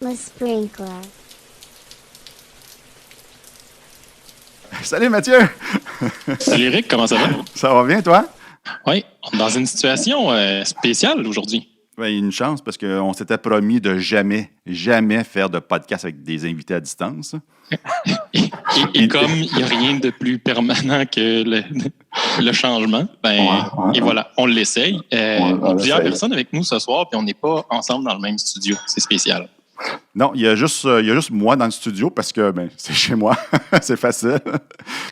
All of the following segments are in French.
Le Sprinkler. Salut Mathieu! Salut Eric, comment ça va? Ça va bien, toi? Oui, on est dans une situation spéciale aujourd'hui. Ben, il y a une chance parce qu'on s'était promis de jamais faire de podcast avec des invités à distance. Et comme il n'y a rien de plus permanent que le changement, et voilà, on l'essaye. Plusieurs personnes avec nous ce soir, puis on n'est pas ensemble dans le même studio. C'est spécial. Non, il y a juste moi dans le studio parce que c'est chez moi. C'est facile.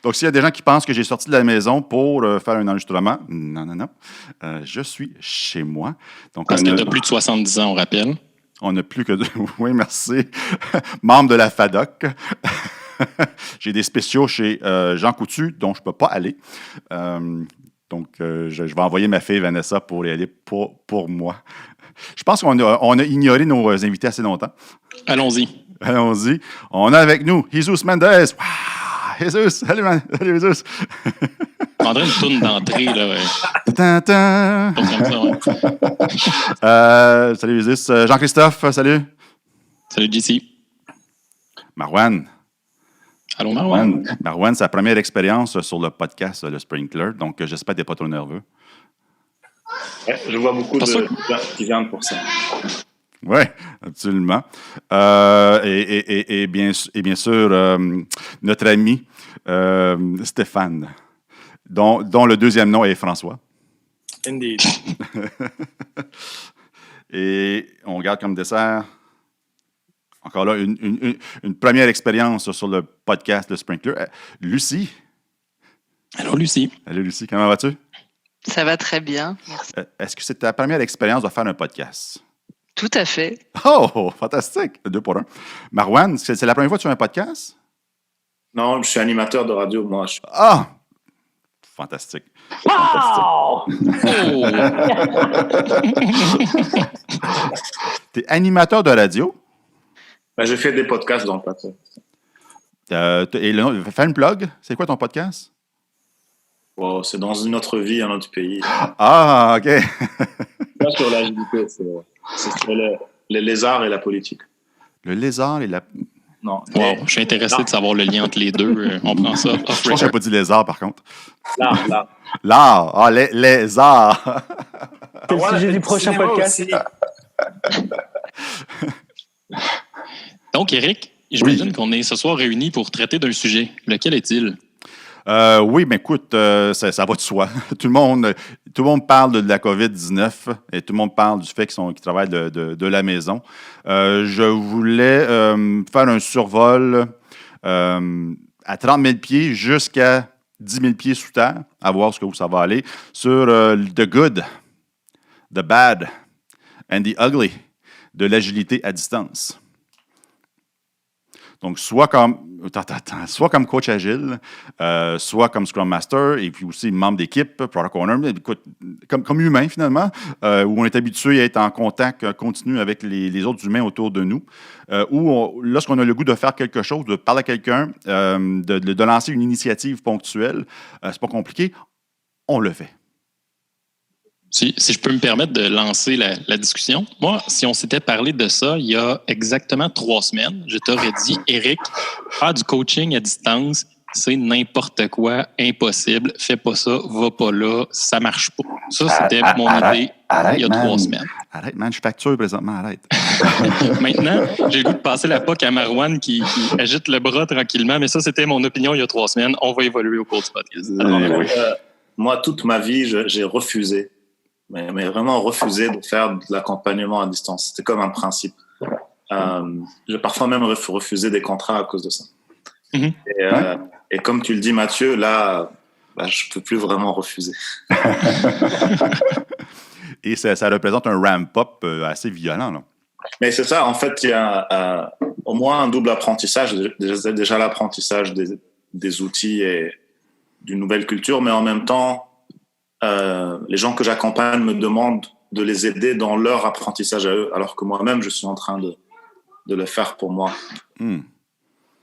Donc, s'il y a des gens qui pensent que j'ai sorti de la maison pour faire un enregistrement, non. Je suis chez moi. Donc, Parce que tu as plus de 70 ans, on rappelle. On n'a plus que deux. Oui, merci. Membre de la FADOC. J'ai des spéciaux chez Jean Coutu, dont je ne peux pas aller. Donc, je vais envoyer ma fille Vanessa pour y aller pour moi. Je pense qu'on a ignoré nos invités assez longtemps. Allons-y. On a avec nous Jesus Mendes. Wow! Jesus! Salut, Jesus! Je prendrais une tourne d'entrée, là. Ouais. Tintin. Comme ça, ouais. Salut, Jesus. Jean-Christophe, salut. Salut, JC. Marwan. Allô, Marwan. Marwan, sa première expérience sur le podcast, le Sprinkler. Donc, j'espère que tu n'es pas trop nerveux. Ouais, je vois beaucoup de gens qui viennent pour ça. Oui, absolument. Et bien sûr, notre ami Stéphane, dont le deuxième nom est François. Indeed. Et on garde comme dessert, encore là, une première expérience sur le podcast Le Sprinkler. Lucie. Allô, Lucie. Allô, Lucie, comment vas-tu? Ça va très bien, merci. Est-ce que c'est ta première expérience de faire un podcast? Tout à fait. Oh, fantastique! 2 pour 1. Marwan, c'est la première fois que tu fais un podcast? Non, je suis animateur de radio, moi. Ah! Fantastique. Oh! Tu es animateur de radio? J'ai fait des podcasts dans le passé. Et le nom, fais une plug. C'est quoi ton podcast? Wow, c'est dans une autre vie, un autre pays. Ah, OK. Pas sur l'agilité, c'est sur les lézards et la politique. Le lézard et la... Non. Wow, je suis intéressé de savoir le lien entre les deux. On prend ça. Je pense que je n'ai pas dit lézard, par contre. L'art. L'art. Ah, lézard. C'est le sujet du prochain podcast. Donc, Eric, j'imagine qu'on est ce soir réunis pour traiter d'un sujet. Lequel est-il? Oui, mais écoute, ça va de soi. Tout le monde parle de la COVID-19 et tout le monde parle du fait qu'ils travaillent de la maison. Je voulais faire un survol à 30 000 pieds jusqu'à 10 000 pieds sous terre, à voir où ça va aller, sur the good, the bad and the ugly de l'agilité à distance. Donc, soit comme coach agile, soit comme Scrum Master, et puis aussi membre d'équipe, Product Owner, écoute, comme humain finalement, où on est habitué à être en contact continu avec les autres humains autour de nous, où lorsqu'on a le goût de faire quelque chose, de parler à quelqu'un, de lancer une initiative ponctuelle, c'est pas compliqué, on le fait. Si je peux me permettre de lancer la discussion, moi, si on s'était parlé de ça il y a exactement 3 semaines, je t'aurais dit, Eric, faire du coaching à distance, c'est n'importe quoi, impossible, fais pas ça, va pas là, ça marche pas. Ça, c'était mon idée il y a 3 semaines. Arrête, man, je facture présentement, arrête. Maintenant, j'ai le goût de passer la POC à Marwan qui agite le bras tranquillement, mais ça, c'était mon opinion il y a 3 semaines. On va évoluer au cours du podcast. Alors, moi, toute ma vie, j'ai refusé. Mais vraiment refusé de faire de l'accompagnement à distance. C'était comme un principe. J'ai parfois même refusé des contrats à cause de ça. Mm-hmm. Et comme tu le dis, Mathieu, là, je ne peux plus vraiment refuser. Et ça représente un ramp-up assez violent, là. Mais c'est ça, en fait, il y a au moins un double apprentissage. Déjà l'apprentissage des outils et d'une nouvelle culture, mais en même temps, les gens que j'accompagne me demandent de les aider dans leur apprentissage à eux, alors que moi-même, je suis en train de le faire pour moi.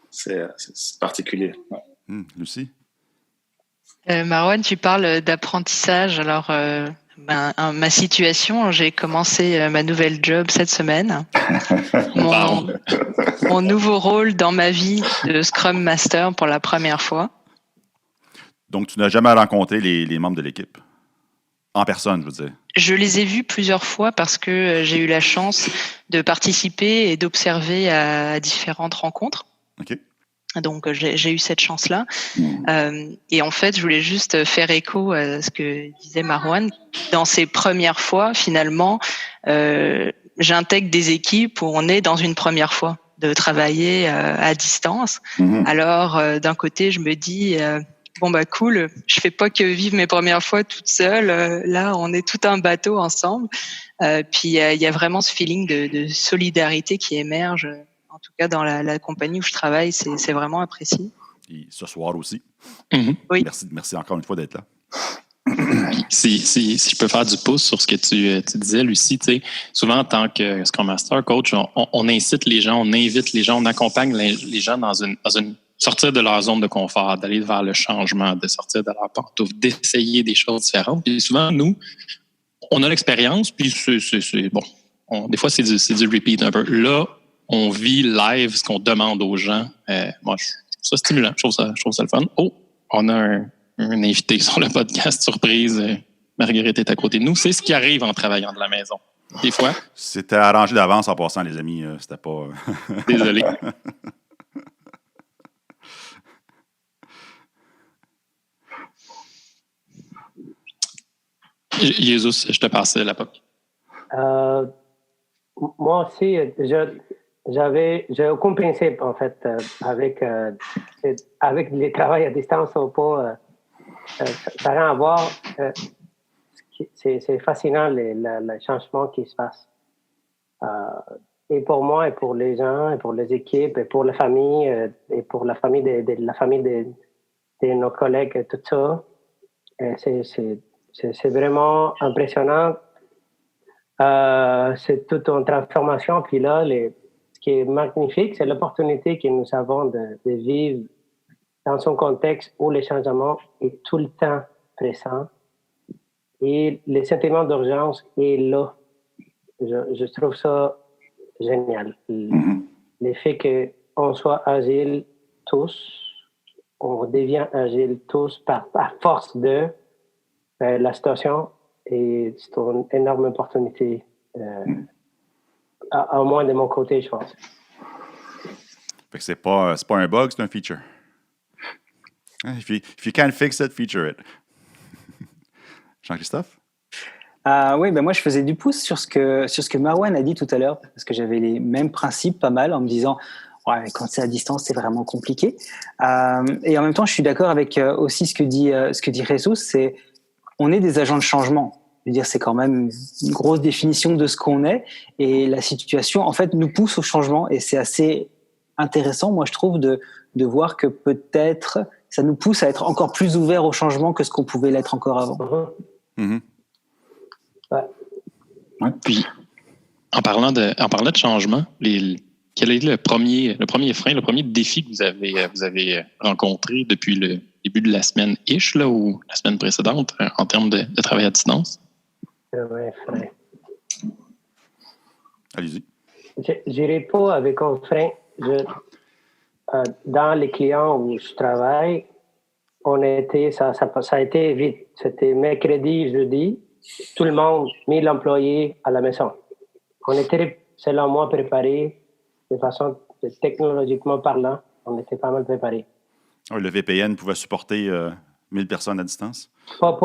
C'est particulier. Lucie? Marwan, tu parles d'apprentissage. Alors, ma situation, j'ai commencé ma nouvelle job cette semaine. Mon nouveau rôle dans ma vie de Scrum Master pour la première fois. Donc, tu n'as jamais rencontré les membres de l'équipe? En personne, je veux dire. Je les ai vus plusieurs fois parce que j'ai eu la chance de participer et d'observer à différentes rencontres. OK. Donc, j'ai eu cette chance-là. Et en fait, je voulais juste faire écho à ce que disait Marwan. Dans ces premières fois, finalement, j'intègre des équipes où on est dans une première fois de travailler à distance. Alors, d'un côté, je me dis... cool, je fais pas que vivre mes premières fois toute seule. Là, on est tout un bateau ensemble. Puis, il y a vraiment ce feeling de solidarité qui émerge. En tout cas, dans la compagnie où je travaille, c'est vraiment apprécié. Et ce soir aussi. Oui. Merci encore une fois d'être là. Si je peux faire du pouce sur ce que tu disais, Lucie, souvent en tant que Scrum Master, coach, on incite les gens, on invite les gens, on accompagne les gens dans une sortir de leur zone de confort, d'aller vers le changement, de sortir de leur pantoufle, d'essayer des choses différentes. Puis souvent, nous, on a l'expérience, puis c'est bon. Des fois, c'est du repeat un peu. Là, on vit live ce qu'on demande aux gens. Moi, je trouve ça stimulant. Je trouve ça le fun. Oh, on a un invité sur le podcast surprise. Marguerite est à côté de nous. C'est ce qui arrive en travaillant de la maison. Des fois. C'était arrangé d'avance en passant, les amis. C'était pas... Désolé. Jésus, je te passe la POC. Moi aussi, j'ai aucun principe, en fait, avec le travail à distance ou pas. Ça n'a rien à voir. C'est fascinant, le changement qui se passe. Et pour moi, et pour les gens, et pour les équipes, et pour la famille, et pour la famille de nos collègues, et tout ça, c'est vraiment impressionnant. C'est toute une transformation. Puis là, ce qui est magnifique, c'est l'opportunité que nous avons de vivre dans un contexte où le changement est tout le temps présent et le sentiment d'urgence est là. Je trouve ça génial. Le fait qu'on soit agile tous, on devient agile tous à force de la situation, et c'est une énorme opportunité, au moins de mon côté, je pense. Fait que c'est pas un bug, c'est un feature. If you can't fix it, feature it. Jean-Christophe? Oui, moi je faisais du pouce sur ce que Marwan a dit tout à l'heure, parce que j'avais les mêmes principes pas mal, en me disant ouais, quand c'est à distance, c'est vraiment compliqué. Et en même temps, je suis d'accord avec aussi ce que dit Jesus, c'est on est des agents de changement. Je veux dire, c'est quand même une grosse définition de ce qu'on est, et la situation, en fait, nous pousse au changement, et c'est assez intéressant, moi, je trouve, de voir que peut-être ça nous pousse à être encore plus ouverts au changement que ce qu'on pouvait l'être encore avant. Ouais. Puis, en parlant de changement, quel est le premier frein, le premier défi que vous avez rencontré depuis le début de la semaine là, ou la semaine précédente en termes de travail à distance? Ouais, frein. Allez-y. Je n'irai pas avec un frein. Dans les clients où je travaille, ça a été vite. C'était mercredi, jeudi. Tout le monde, 1000 employés à la maison. On était, selon moi, préparés de façon technologiquement parlant. On était pas mal préparés. Oh, le VPN pouvait supporter 1000 personnes à distance? Pas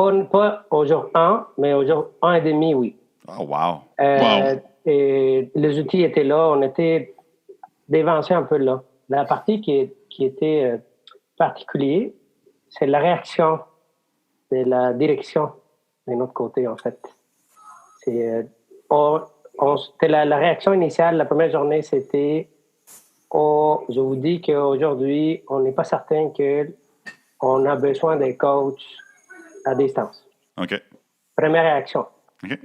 au jour 1, mais au jour 1,5, oui. Oh, wow! Et les outils étaient là. On était dévancés un peu là. La partie qui était particulière, c'est la réaction de la direction de notre côté, en fait. C'est, la réaction initiale, la première journée, c'était je vous dis qu'aujourd'hui, on n'est pas certain qu'on a besoin d'un coach à distance. OK. Première réaction. OK.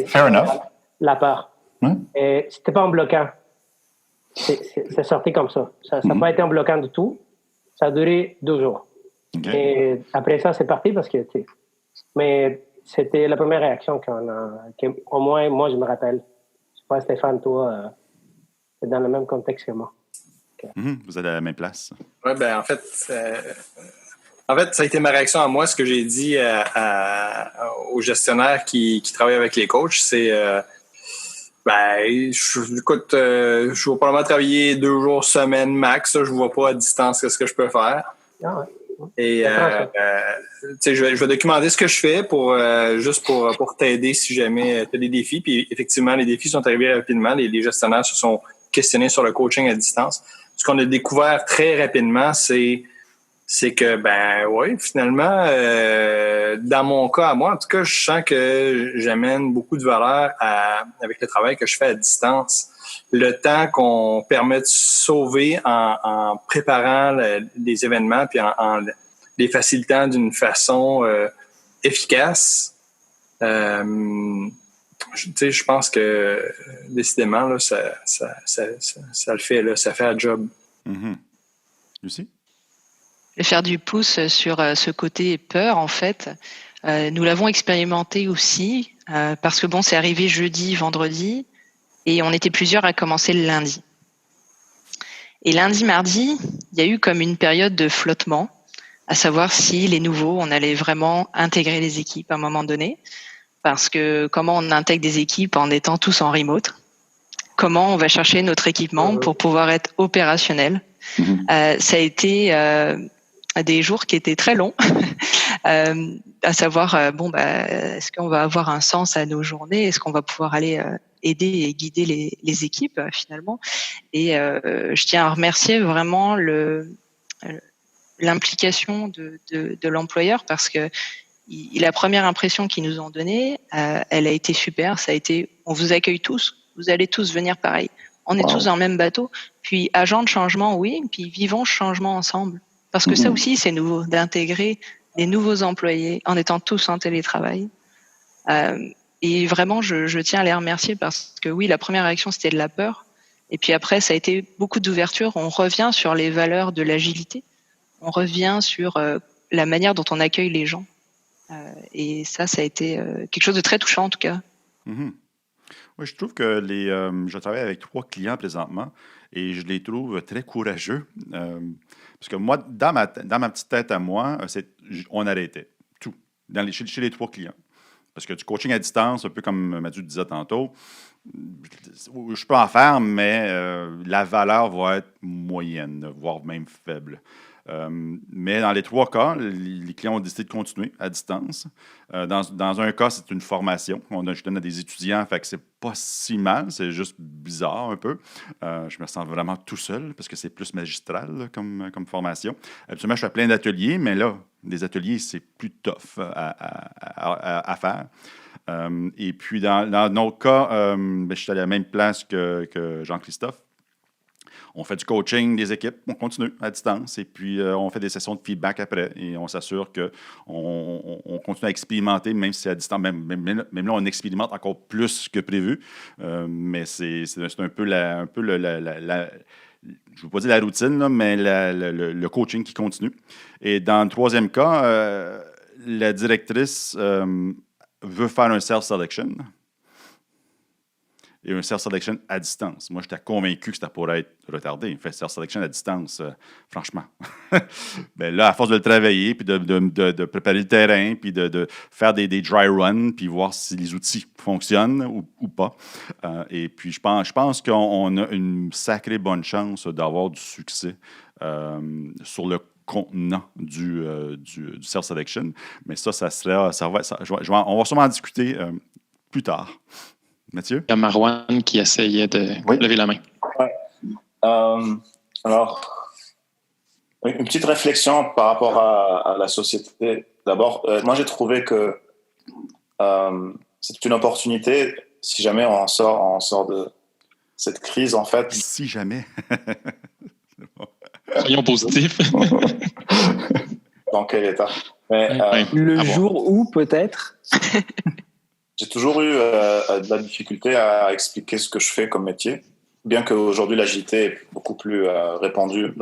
Fair enough. La peur. Et c'était pas en bloquant. C'est sorti comme ça. Ça n'a pas été en bloquant du tout. Ça a duré 2 jours. Okay. Et après ça, c'est parti parce que, mais c'était la première réaction au moins moi je me rappelle. Je sais pas, Stéphane, toi, c'est dans le même contexte que moi. Vous êtes à la même place. Oui, ben en fait, ça a été ma réaction à moi. Ce que j'ai dit aux gestionnaires qui travaillent avec les coachs, c'est écoute, je vais probablement travailler 2 jours semaine max. Je ne vois pas à distance ce que je peux faire. Ah ouais. Et je vais documenter ce que je fais juste pour t'aider si jamais tu as des défis. Puis effectivement, les défis sont arrivés rapidement. Les gestionnaires se sont questionnés sur le coaching à distance. Ce qu'on a découvert très rapidement, c'est que, finalement, dans mon cas, à moi, en tout cas, je sens que j'amène beaucoup de valeur avec le travail que je fais à distance. Le temps qu'on permet de sauver en préparant les événements puis en les facilitant d'une façon efficace, je pense que décidément, là, ça le fait, là, ça fait un job. Lucie? Je vais faire du pouce sur ce côté peur, en fait. Nous l'avons expérimenté aussi, parce que c'est arrivé jeudi, vendredi, et on était plusieurs à commencer le lundi. Et lundi, mardi, il y a eu comme une période de flottement, à savoir si les nouveaux, on allait vraiment intégrer les équipes à un moment donné, parce que comment on intègre des équipes en étant tous en remote, comment on va chercher notre équipement pour pouvoir être opérationnel. Ça a été des jours qui étaient très longs, à savoir, est-ce qu'on va avoir un sens à nos journées? Est-ce qu'on va pouvoir aller aider et guider les équipes finalement? Et je tiens à remercier vraiment l'implication de l'employeur, parce que la première impression qu'ils nous ont donnée, elle a été super. Ça a été, on vous accueille tous, vous allez tous venir pareil. On est tous dans le même bateau. Puis agents de changement, oui, puis vivons ce changement ensemble. Parce que ça aussi, c'est nouveau, d'intégrer des nouveaux employés en étant tous en télétravail. Et vraiment, je tiens à les remercier, parce que oui, la première réaction, c'était de la peur. Et puis après, ça a été beaucoup d'ouverture. On revient sur les valeurs de l'agilité. On revient sur la manière dont on accueille les gens. Et ça a été quelque chose de très touchant, en tout cas. Oui, je trouve que je travaille avec 3 clients présentement et je les trouve très courageux. Parce que moi, dans ma petite tête à moi, on arrêtait tout chez les 3 clients. Parce que du coaching à distance, un peu comme Mathieu disait tantôt, je peux en faire, mais la valeur va être moyenne, voire même faible. Mais dans les 3 cas, les clients ont décidé de continuer à distance. Dans un cas, c'est une formation. Je donne à des étudiants, fait que c'est pas si mal, c'est juste bizarre un peu. Je me sens vraiment tout seul parce que c'est plus magistral là, comme formation. Absolument, je fais plein d'ateliers, mais là, des ateliers, c'est plus tough à faire. Et puis, dans notre cas, je suis à la même place que Jean-Christophe. On fait du coaching des équipes, on continue à distance et puis on fait des sessions de feedback après et on s'assure qu'on continue à expérimenter, même si c'est à distance. Même là, on expérimente encore plus que prévu, mais c'est un peu je ne veux pas dire la routine, là, mais le coaching qui continue. Et dans le 3e cas, la directrice veut faire un self-selection. Et un self-selection à distance. Moi, j'étais convaincu que ça pourrait être retardé. Fait self-selection à distance, franchement. Ben là, à force de le travailler, puis de préparer le terrain, puis de faire des dry runs, puis voir si les outils fonctionnent ou pas. Et puis, je pense qu'on a une sacrée bonne chance d'avoir du succès sur le contenant du self-selection. Mais on va sûrement en discuter plus tard. Mathieu? Il y a Marouane qui essayait de lever la main. Ouais. Alors, une petite réflexion par rapport à la société. D'abord, moi, j'ai trouvé que c'est une opportunité, si jamais on sort de cette crise, en fait. Si jamais. Soyons positifs. Dans quel état? Mais, le jour où, peut-être. J'ai toujours eu de la difficulté à expliquer ce que je fais comme métier, bien qu'aujourd'hui l'agilité est beaucoup plus répandue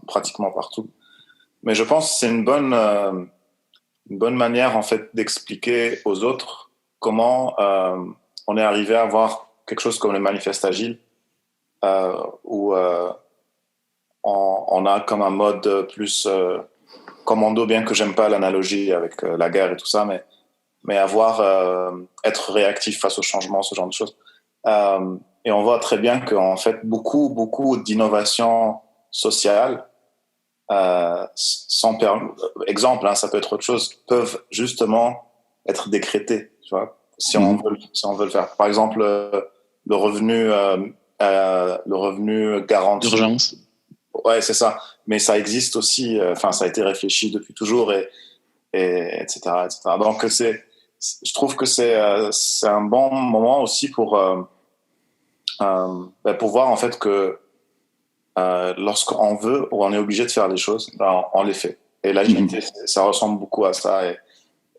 pratiquement partout. Mais je pense que c'est une bonne une bonne manière en fait d'expliquer aux autres comment on est arrivé à avoir quelque chose comme le manifeste agile, où on a comme un mode plus commando, bien que j'aime pas l'analogie avec la guerre et tout ça, mais être réactif face au changement, ce genre de choses. Et on voit très bien qu'en fait, beaucoup d'innovations sociales, exemple, ça peut être autre chose, peuvent justement être décrétées, tu vois, si on veut le faire. Par exemple, le revenu garanti. D'urgence. Ouais, c'est ça. Mais ça existe aussi. Ça a été réfléchi depuis toujours et etc., etc. Donc je trouve que c'est un bon moment aussi pour voir en fait que lorsqu'on veut ou on est obligé de faire les choses, on les fait. Et l'agilité, ça ressemble beaucoup à ça.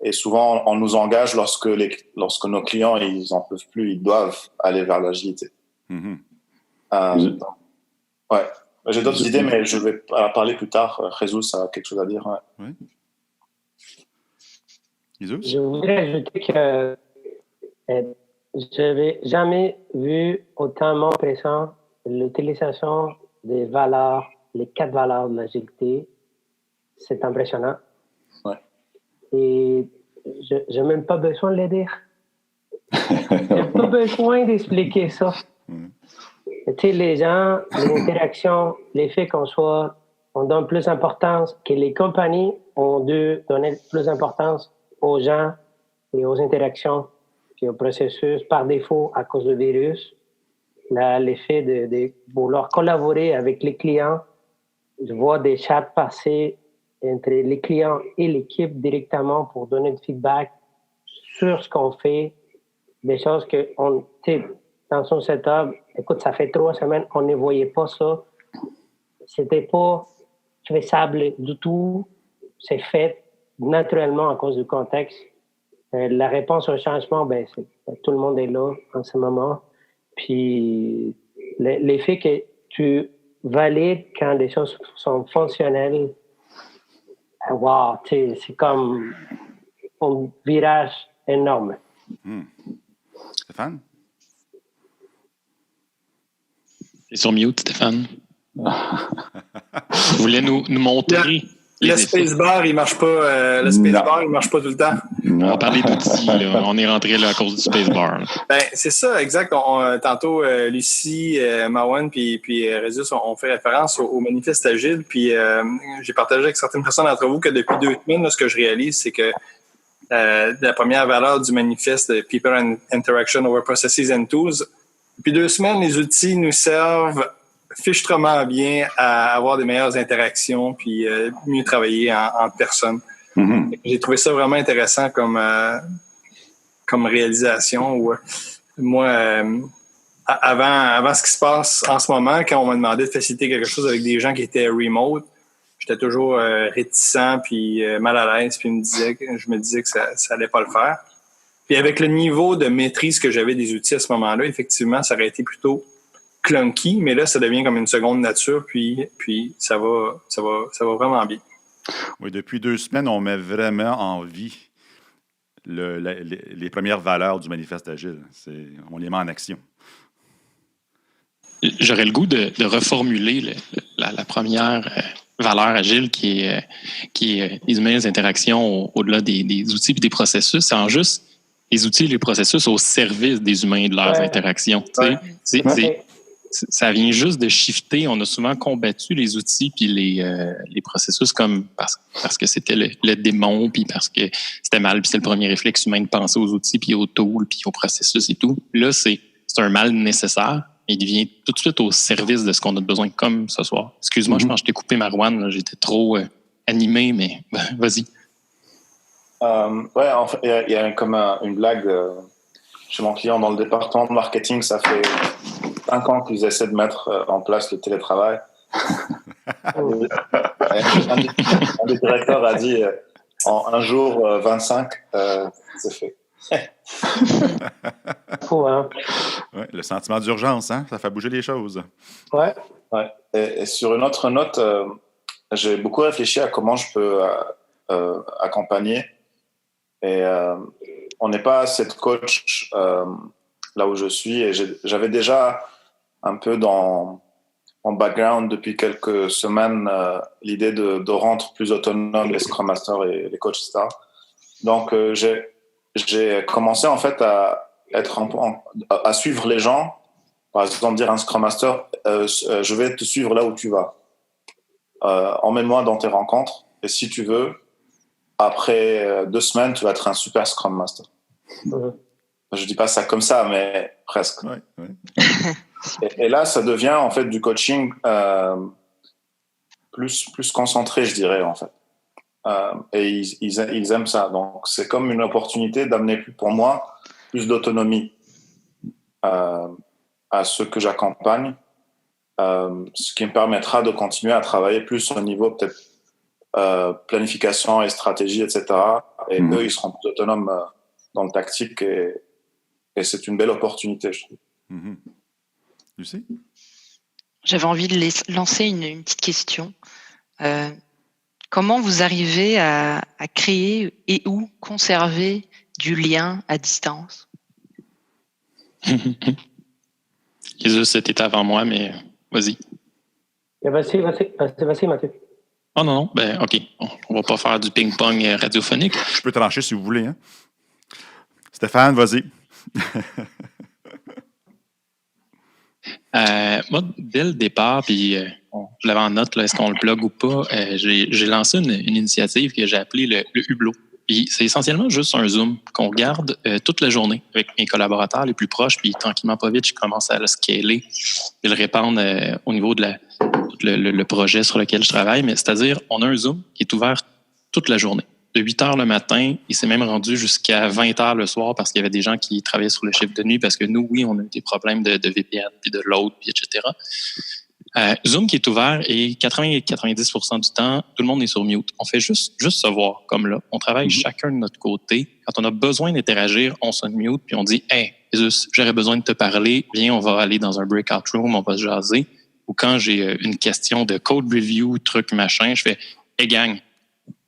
Et souvent, on nous engage lorsque nos clients ils en peuvent plus, ils doivent aller vers l'agilité. Ouais. J'ai d'autres idées, mais je vais parler plus tard. Jesus a quelque chose à dire. Ouais. Oui. Jesus? Je voudrais ajouter que je n'avais jamais vu autant présent l'utilisation des valeurs, les 4 valeurs de l'agilité. C'est impressionnant. Ouais. Et je n'ai même pas besoin de les dire. Je n'ai pas besoin d'expliquer ça. Tu sais, les gens, les interactions, les faits on donne plus d'importance, que les compagnies ont dû donner plus d'importance aux gens et aux interactions puis au processus par défaut à cause du virus. L'effet de vouloir collaborer avec les clients. Je vois des chats passer entre les clients et l'équipe directement pour donner du feedback sur ce qu'on fait, des choses que dans son setup, écoute, ça fait 3 semaines, on ne voyait pas ça. C'était pas faisable du tout. C'est fait naturellement à cause du contexte. La réponse au changement, tout le monde est là en ce moment. Puis l'effet que tu valides quand des choses sont fonctionnelles, wow, c'est comme un virage énorme. Stéphane? C'est sur mute, Stéphane. Tu voulais nous montrer. Le spacebar, il marche pas. Le spacebar, il marche pas tout le temps. On va parler d'outils. Là. On est rentré là à cause du spacebar. C'est ça, exact. Tantôt, Lucie, Marwan puis Résus ont fait référence au manifeste agile. Puis j'ai partagé avec certaines personnes d'entre vous que depuis 2 semaines, là, ce que je réalise, c'est que la première valeur du manifeste de People and Interaction over Processes and Tools, depuis 2 semaines, les outils nous servent fichtrement bien à avoir des meilleures interactions puis mieux travailler en personne. J'ai trouvé ça vraiment intéressant comme réalisation. Où, moi, avant ce qui se passe en ce moment, quand on m'a demandé de faciliter quelque chose avec des gens qui étaient remote, j'étais toujours réticent puis mal à l'aise, puis je me disais que ça allait pas le faire. Puis avec le niveau de maîtrise que j'avais des outils à ce moment-là, effectivement, ça aurait été plutôt clunky, mais là, ça devient comme une seconde nature, puis ça va vraiment bien. Oui, depuis 2 semaines, on met vraiment en vie les premières valeurs du manifeste agile. On les met en action. J'aurais le goût de reformuler la première valeur agile qui est les humaines interactions au-delà des outils et des processus. C'est en juste les outils et les processus au service des humains et de leurs interactions. Ça vient juste de shifter. On a souvent combattu les outils puis les processus comme parce que c'était le démon puis parce que c'était mal puis c'est le premier réflexe humain de penser aux outils puis aux tools puis aux processus et tout. Là, c'est un mal nécessaire. Il devient tout de suite au service de ce qu'on a besoin, comme ce soir. Excuse-moi, je pense que je t'ai coupé, Marwan. Là, j'étais trop animé, mais vas-y. Ouais, en fait, il y a comme une blague chez mon client dans le département de marketing. Ça fait 5 ans qu'ils essaient de mettre en place le télétravail. Un des directeurs a dit en un jour 25, c'est fait. Hein? Ouais, le sentiment d'urgence, hein? Ça fait bouger les choses. Ouais. Et sur une autre note, j'ai beaucoup réfléchi à comment je peux accompagner Et on n'est pas cette coach là où je suis. Et j'avais déjà un peu en background depuis quelques semaines l'idée de rendre plus autonome les Scrum Masters et les coachs, etc. Donc, j'ai commencé en fait à suivre les gens. Par exemple, dire à un Scrum Master, je vais te suivre là où tu vas. Emmène-moi dans tes rencontres. Et si tu veux, après 2 semaines, tu vas être un super Scrum Master. Je dis pas ça comme ça, mais presque. Ouais. Et là, ça devient en fait du coaching plus concentré, je dirais en fait. Et ils aiment ça. Donc, c'est comme une opportunité d'amener pour moi plus d'autonomie à ceux que j'accompagne, ce qui me permettra de continuer à travailler plus au niveau peut-être planification et stratégie, etc. Et eux, ils seront plus autonomes dans le tactique et c'est une belle opportunité, je trouve. Lucie? J'avais envie de lancer une petite question. Comment vous arrivez à créer et ou conserver du lien à distance? Jesus, c'était avant moi, mais vas-y. Vas-y, Mathieu. Oh non, ben OK. On va pas faire du ping-pong radiophonique. Je peux trancher si vous voulez. Hein? Stéphane, vas-y. Moi, dès le départ, puis je l'avais en note, là, est-ce qu'on le plug ou pas, j'ai lancé une initiative que j'ai appelée le Hublot. Puis c'est essentiellement juste un Zoom qu'on regarde toute la journée avec mes collaborateurs les plus proches, puis tranquillement, pas vite, je commence à le scaler et le répandre au niveau de le projet sur lequel je travaille. Mais c'est-à-dire, on a un Zoom qui est ouvert toute la journée. De 8 heures le matin, il s'est même rendu jusqu'à 20 heures le soir parce qu'il y avait des gens qui travaillaient sur le chiffre de nuit parce que nous, oui, on a eu des problèmes de VPN, puis de load, puis etc. Zoom qui est ouvert et 80-90% du temps, tout le monde est sur mute. On fait juste se voir comme là. On travaille chacun de notre côté. Quand on a besoin d'interagir, on se mute puis on dit « Hey, Jesus, j'aurais besoin de te parler. Viens, on va aller dans un breakout room, on va se jaser. » Ou quand j'ai une question de code review, truc, machin, je fais « Hey gang,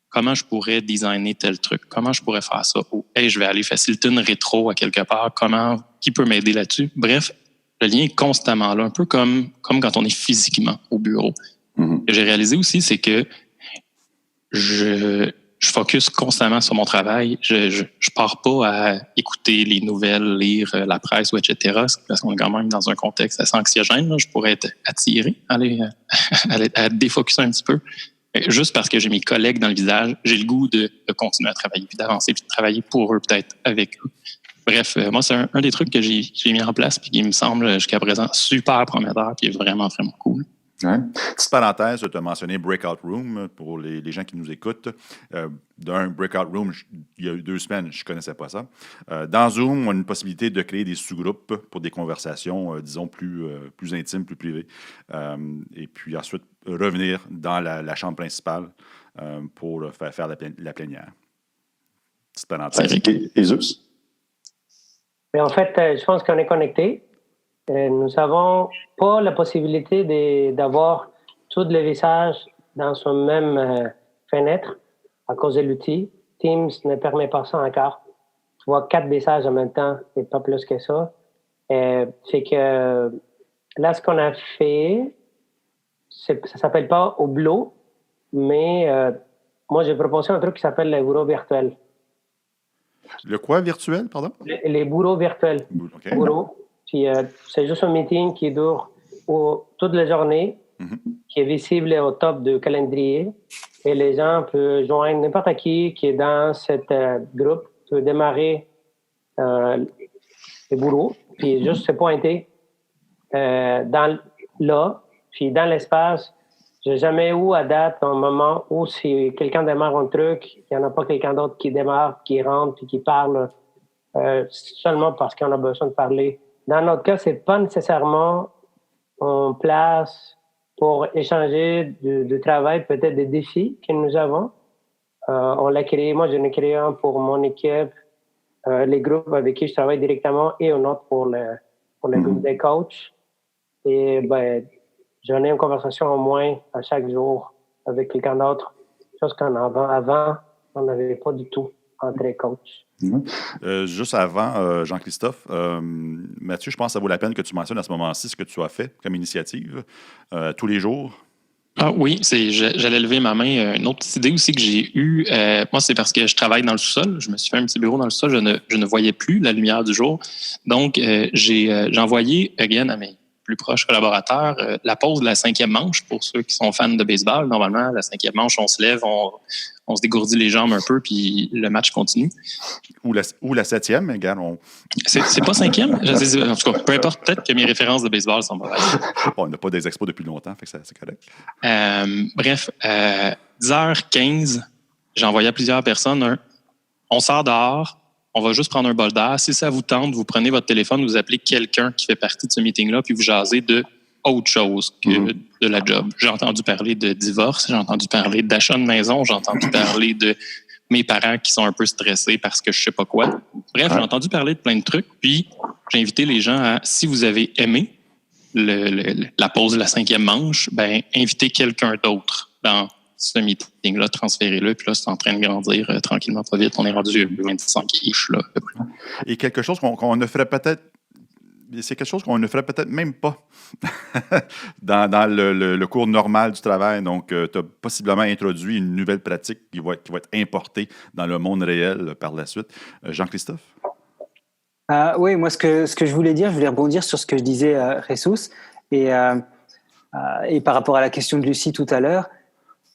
comment je pourrais designer tel truc? Comment je pourrais faire ça? » Ou « Hey, je vais aller faciliter une rétro à quelque part. Qui peut m'aider là-dessus? » Bref, le lien est constamment là, un peu comme quand on est physiquement au bureau. Ce que j'ai réalisé aussi, c'est que je focus constamment sur mon travail. Je pars pas à écouter les nouvelles, lire la presse, ou etc. Parce qu'on est quand même dans un contexte assez anxiogène. Là. Je pourrais être attiré à défocuser un petit peu. Juste parce que j'ai mes collègues dans le visage, j'ai le goût de continuer à travailler, puis d'avancer, puis de travailler pour eux, peut-être avec eux. Bref, moi, c'est un des trucs que j'ai mis en place puis qui me semble jusqu'à présent super prometteur puis vraiment, vraiment cool. Ouais. Petite parenthèse, tu as mentionné Breakout Room pour les gens qui nous écoutent. D'un Breakout Room, il y a eu 2 semaines, je ne connaissais pas ça. Dans Zoom, on a une possibilité de créer des sous-groupes pour des conversations, disons, plus intimes, plus privées. Et puis ensuite, revenir dans la chambre principale pour faire la plénière. Petite parenthèse. Et Zeus? Mais en fait, je pense qu'on est connectés. Nous n'avons pas la possibilité d'avoir tous les visages dans une même fenêtre à cause de l'outil. Teams ne permet pas ça encore. Tu vois 4 visages en même temps et pas plus que ça. Fait que là, ce qu'on a fait, ça ne s'appelle pas Hublot, mais moi, j'ai proposé un truc qui s'appelle le bureau virtuel. Le quoi virtuel, pardon? Les bureaux virtuels. Okay. Bureaux. Puis c'est juste un meeting qui dure toute la journée, qui est visible au top du calendrier. Et les gens peuvent joindre n'importe qui est dans cet groupe, peut démarrer le bureau, puis juste se pointer puis dans l'espace. J'ai jamais eu à date un moment où si quelqu'un démarre un truc, il n'y en a pas quelqu'un d'autre qui démarre, qui rentre puis qui parle seulement parce qu'on a besoin de parler. Dans notre cas, c'est pas nécessairement une place pour échanger du travail, peut-être des défis que nous avons. On l'a créé, moi j'en ai créé un pour mon équipe, les groupes avec qui je travaille directement et un autre pour le groupe des coachs. Et j'en ai une conversation au moins à chaque jour avec quelqu'un d'autre, chose qu'avant, on n'avait pas du tout. entre coachs. Juste avant, Jean-Christophe, Mathieu, je pense que ça vaut la peine que tu mentionnes à ce moment-ci ce que tu as fait comme initiative tous les jours. Ah oui, j'allais lever ma main. Une autre petite idée aussi que j'ai eue, moi, c'est parce que je travaille dans le sous-sol. Je me suis fait un petit bureau dans le sous-sol. Je ne voyais plus la lumière du jour. Donc, j'ai envoyé, again, à mes plus proches collaborateurs, la pause de la 5e manche. Pour ceux qui sont fans de baseball, normalement, la 5e manche, on se lève, on se dégourdit les jambes un peu, puis le match continue. Ou la 7e, regarde. C'est pas 5e? En tout cas, peu importe, peut-être que mes références de baseball sont mauvaises. On n'a pas des expos depuis longtemps, fait que c'est correct. Bref, 10h15, j'ai envoyé à plusieurs personnes on sort dehors, on va juste prendre un bol d'air. Si ça vous tente, vous prenez votre téléphone, vous appelez quelqu'un qui fait partie de ce meeting-là, puis vous jasez de autre chose que de la job. J'ai entendu parler de divorce, j'ai entendu parler d'achat de maison, j'ai entendu parler de mes parents qui sont un peu stressés parce que je sais pas quoi. Bref, j'ai entendu parler de plein de trucs, puis j'ai invité les gens à, si vous avez aimé la pause de la 5e manche, ben invitez quelqu'un d'autre dans ce meeting-là, transférez-le, puis là, c'est en train de grandir tranquillement, pas vite. On est rendu 25-ish, là, à peu près. Et quelque chose qu'on ne ferait peut-être, c'est quelque chose qu'on ne ferait peut-être même pas dans le cours normal du travail. Donc, tu as possiblement introduit une nouvelle pratique qui va être importée dans le monde réel par la suite. Jean-Christophe? Oui, moi, ce que je voulais dire, je voulais rebondir sur ce que je disais, Jesus, et par rapport à la question de Lucie tout à l'heure.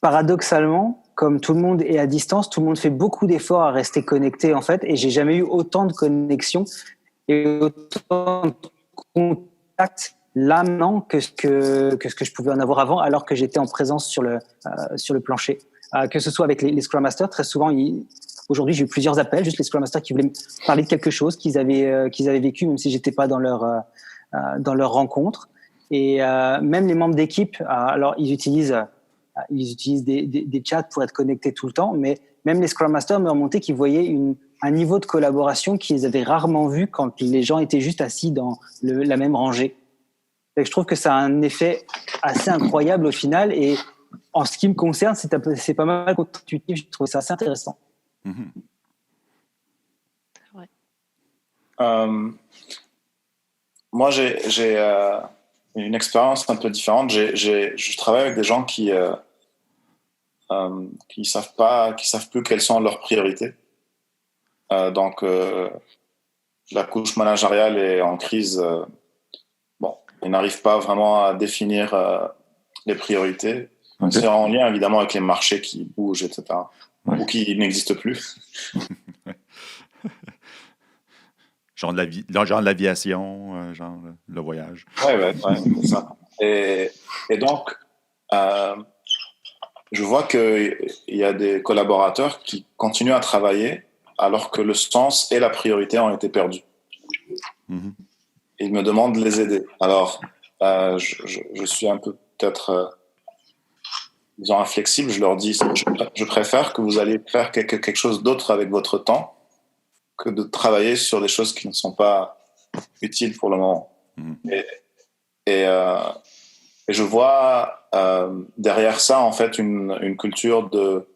Paradoxalement, comme tout le monde est à distance, tout le monde fait beaucoup d'efforts à rester connecté, en fait, et j'ai jamais eu autant de connexions et autant de contacts là maintenant que ce que je pouvais en avoir avant, alors que j'étais en présence sur le plancher. Que ce soit avec les Scrum Masters, très souvent, aujourd'hui, j'ai eu plusieurs appels, juste les Scrum Masters qui voulaient me parler de quelque chose qu'ils avaient vécu, même si j'étais pas dans leur rencontre. Et même les membres d'équipe, alors ils utilisent des chats pour être connectés tout le temps, mais même les Scrum Masters me remontaient qu'ils voyaient un niveau de collaboration qu'ils avaient rarement vu quand les gens étaient juste assis dans la même rangée. Et je trouve que ça a un effet assez incroyable au final, et en ce qui me concerne, c'est pas mal contre-intuitif, je trouve ça assez intéressant. C'est vrai. Moi, j'ai une expérience un peu différente. Je travaille avec des gens qui savent plus quelles sont leurs priorités. Donc, la couche managériale est en crise. Ils n'arrivent pas vraiment à définir les priorités. Okay. C'est en lien évidemment avec les marchés qui bougent, etc. Ouais. Ou qui n'existent plus. Genre de l'aviation, genre le voyage. Ouais, c'est ça. Et donc, je vois qu'il y a des collaborateurs qui continuent à travailler alors que le sens et la priorité ont été perdus. Mm-hmm. Ils me demandent de les aider. Alors, je suis un peu peut-être disons inflexible. Je leur dis, je préfère que vous allez faire quelque chose d'autre avec votre temps que de travailler sur des choses qui ne sont pas utiles pour le moment. Mm. Et je vois derrière ça, en fait, une culture de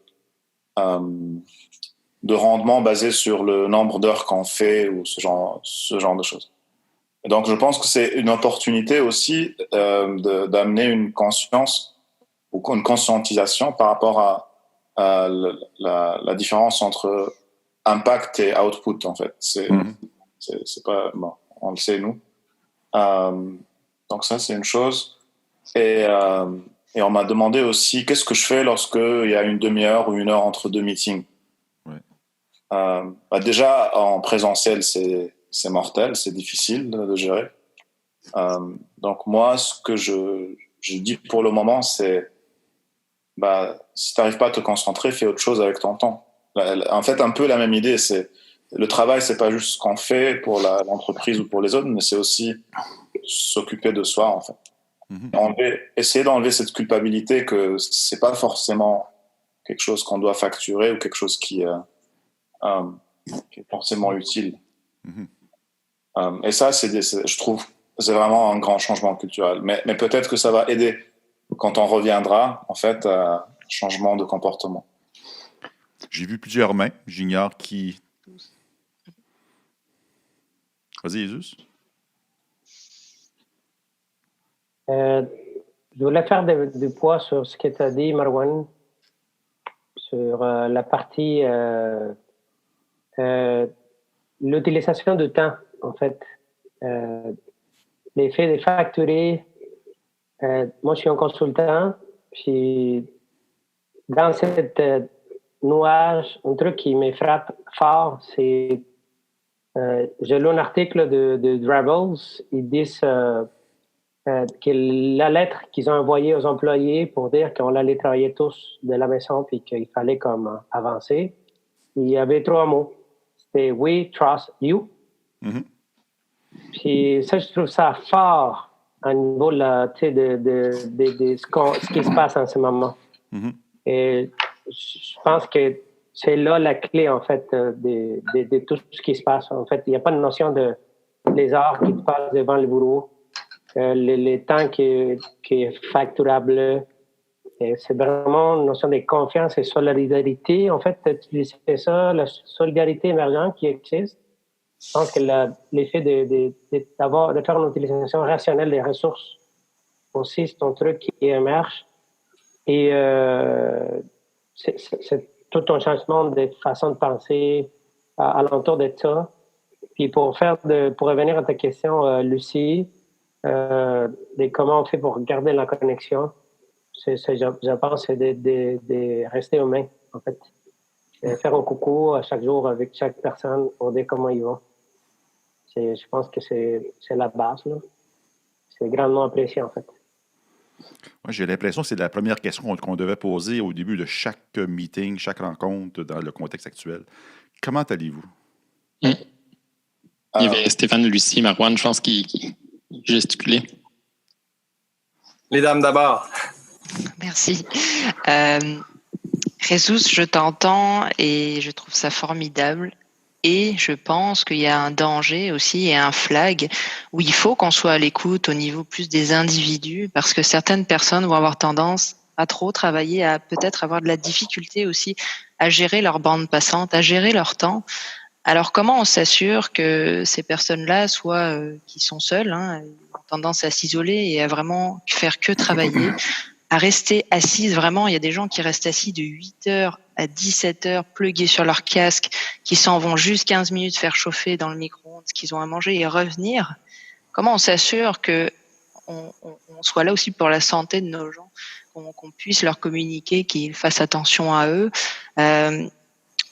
rendement basée sur le nombre d'heures qu'on fait ou ce genre de choses. Et donc, je pense que c'est une opportunité aussi d'amener une conscience ou une conscientisation par rapport à la différence entre impact et output, en fait. C'est pas, bon, on le sait, nous. Donc ça, c'est une chose. Et on m'a demandé aussi qu'est-ce que je fais lorsqu'il y a une demi-heure ou une heure entre deux meetings. Ouais. Déjà, en présentiel, c'est mortel, c'est difficile de gérer. Donc moi, ce que je dis pour le moment, c'est si tu n'arrives pas à te concentrer, fais autre chose avec ton temps. En fait, un peu la même idée, c'est le travail, c'est pas juste ce qu'on fait pour l'entreprise ou pour les autres, mais c'est aussi s'occuper de soi, en fait. Mm-hmm. Essayer d'enlever cette culpabilité que c'est pas forcément quelque chose qu'on doit facturer ou quelque chose qui est forcément utile. Mm-hmm. Et ça, je trouve, c'est vraiment un grand changement culturel. Mais peut-être que ça va aider quand on reviendra, en fait, à un changement de comportement. J'ai vu plusieurs mains. J'ignore qui. Vas-y, Jesus. Je voulais faire du poids sur ce que tu as dit, Marwan, sur la partie l'utilisation du temps, en fait. L'effet de facturer. Moi, je suis un consultant, puis dans cette nuage, un truc qui me frappe fort, c'est j'ai lu un article de Drabbles. Ils disent que la lettre qu'ils ont envoyée aux employés pour dire qu'on allait travailler tous de la maison puis qu'il fallait comme avancer, il y avait 3 mots. C'était « We trust you ». Puis ça, je trouve ça fort à niveau de ce qui se passe en ce moment. Et je pense que c'est là la clé, en fait, de tout ce qui se passe. En fait, il n'y a pas de notion de les heures qui passent devant le bureau, le temps qui est facturable. Et c'est vraiment une notion de confiance et solidarité. En fait, c'est ça, la solidarité émergente qui existe. Je pense que l'effet de faire une utilisation rationnelle des ressources aussi, c'est un truc qui émerge. Et c'est tout un changement de façon de penser à l'entour de ça. Puis pour revenir à ta question, Lucie, de comment on fait pour garder la connexion, je pense que c'est de rester humain, en fait. Faire un coucou à chaque jour avec chaque personne pour dire comment ils vont. Je pense que c'est la base, là. C'est grandement apprécié, en fait. Moi, j'ai l'impression que c'est la première question qu'on devait poser au début de chaque meeting, chaque rencontre dans le contexte actuel. Comment allez-vous? Il y avait Stéphane, Lucie, Marwan, je pense, qui gesticulaient. Les dames d'abord. Merci. Jesus, je t'entends et je trouve ça formidable. Et je pense qu'il y a un danger aussi et un flag où il faut qu'on soit à l'écoute au niveau plus des individus, parce que certaines personnes vont avoir tendance à trop travailler, à peut-être avoir de la difficulté aussi à gérer leur bande passante, à gérer leur temps. Alors comment on s'assure que ces personnes-là, soit qui sont seules, ont tendance à s'isoler et à vraiment faire que travailler, à rester assises, vraiment, il y a des gens qui restent assis de 8h à 17h, plugués sur leur casque, qui s'en vont juste 15 minutes faire chauffer dans le micro-ondes ce qu'ils ont à manger et revenir. Comment on s'assure que on soit là aussi pour la santé de nos gens, qu'on puisse leur communiquer, qu'ils fassent attention à eux.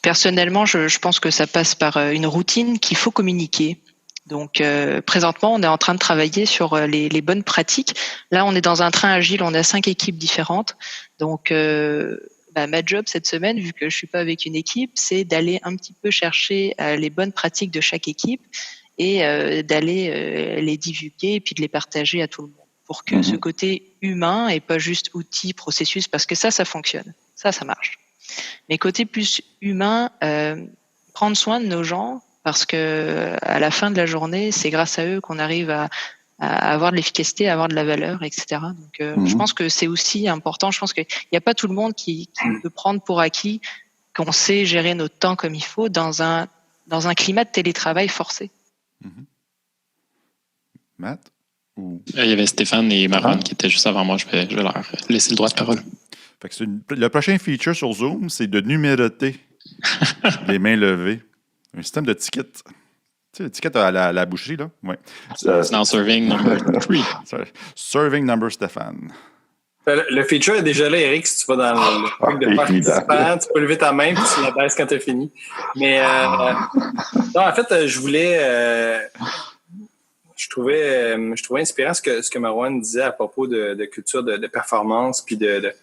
Personnellement, je pense que ça passe par une routine qu'il faut communiquer. Donc, présentement, on est en train de travailler sur les bonnes pratiques. Là, on est dans un train agile, on a 5 équipes différentes. Donc, ma job cette semaine, vu que je suis pas avec une équipe, c'est d'aller un petit peu chercher les bonnes pratiques de chaque équipe et d'aller les divulguer et puis de les partager à tout le monde pour que ce côté humain et pas juste outil, processus, parce que ça fonctionne, ça marche. Mais côté plus humain, prendre soin de nos gens, parce que à la fin de la journée, c'est grâce à eux qu'on arrive à avoir de l'efficacité, à avoir de la valeur, etc. Donc, je pense que c'est aussi important. Je pense qu'il n'y a pas tout le monde qui peut prendre pour acquis qu'on sait gérer notre temps comme il faut dans un climat de télétravail forcé. Matt? Il y avait Stéphane et Marwan qui étaient juste avant moi. Je vais leur laisser le droit de parole. Fait que le prochain feature sur Zoom, c'est de numéroter les mains levées. Un système de tickets. Tu sais, le ticket à la boucherie, là? Oui. C'est dans Serving Number 3. Serving Number Stéphane. Le feature est déjà là, Eric. Si tu vas dans le truc de participant, tu peux lever ta main et tu la baisses quand tu as fini. Mais non, en fait, je voulais... Je trouvais inspirant ce que Marwan disait à propos de culture de performance, puis de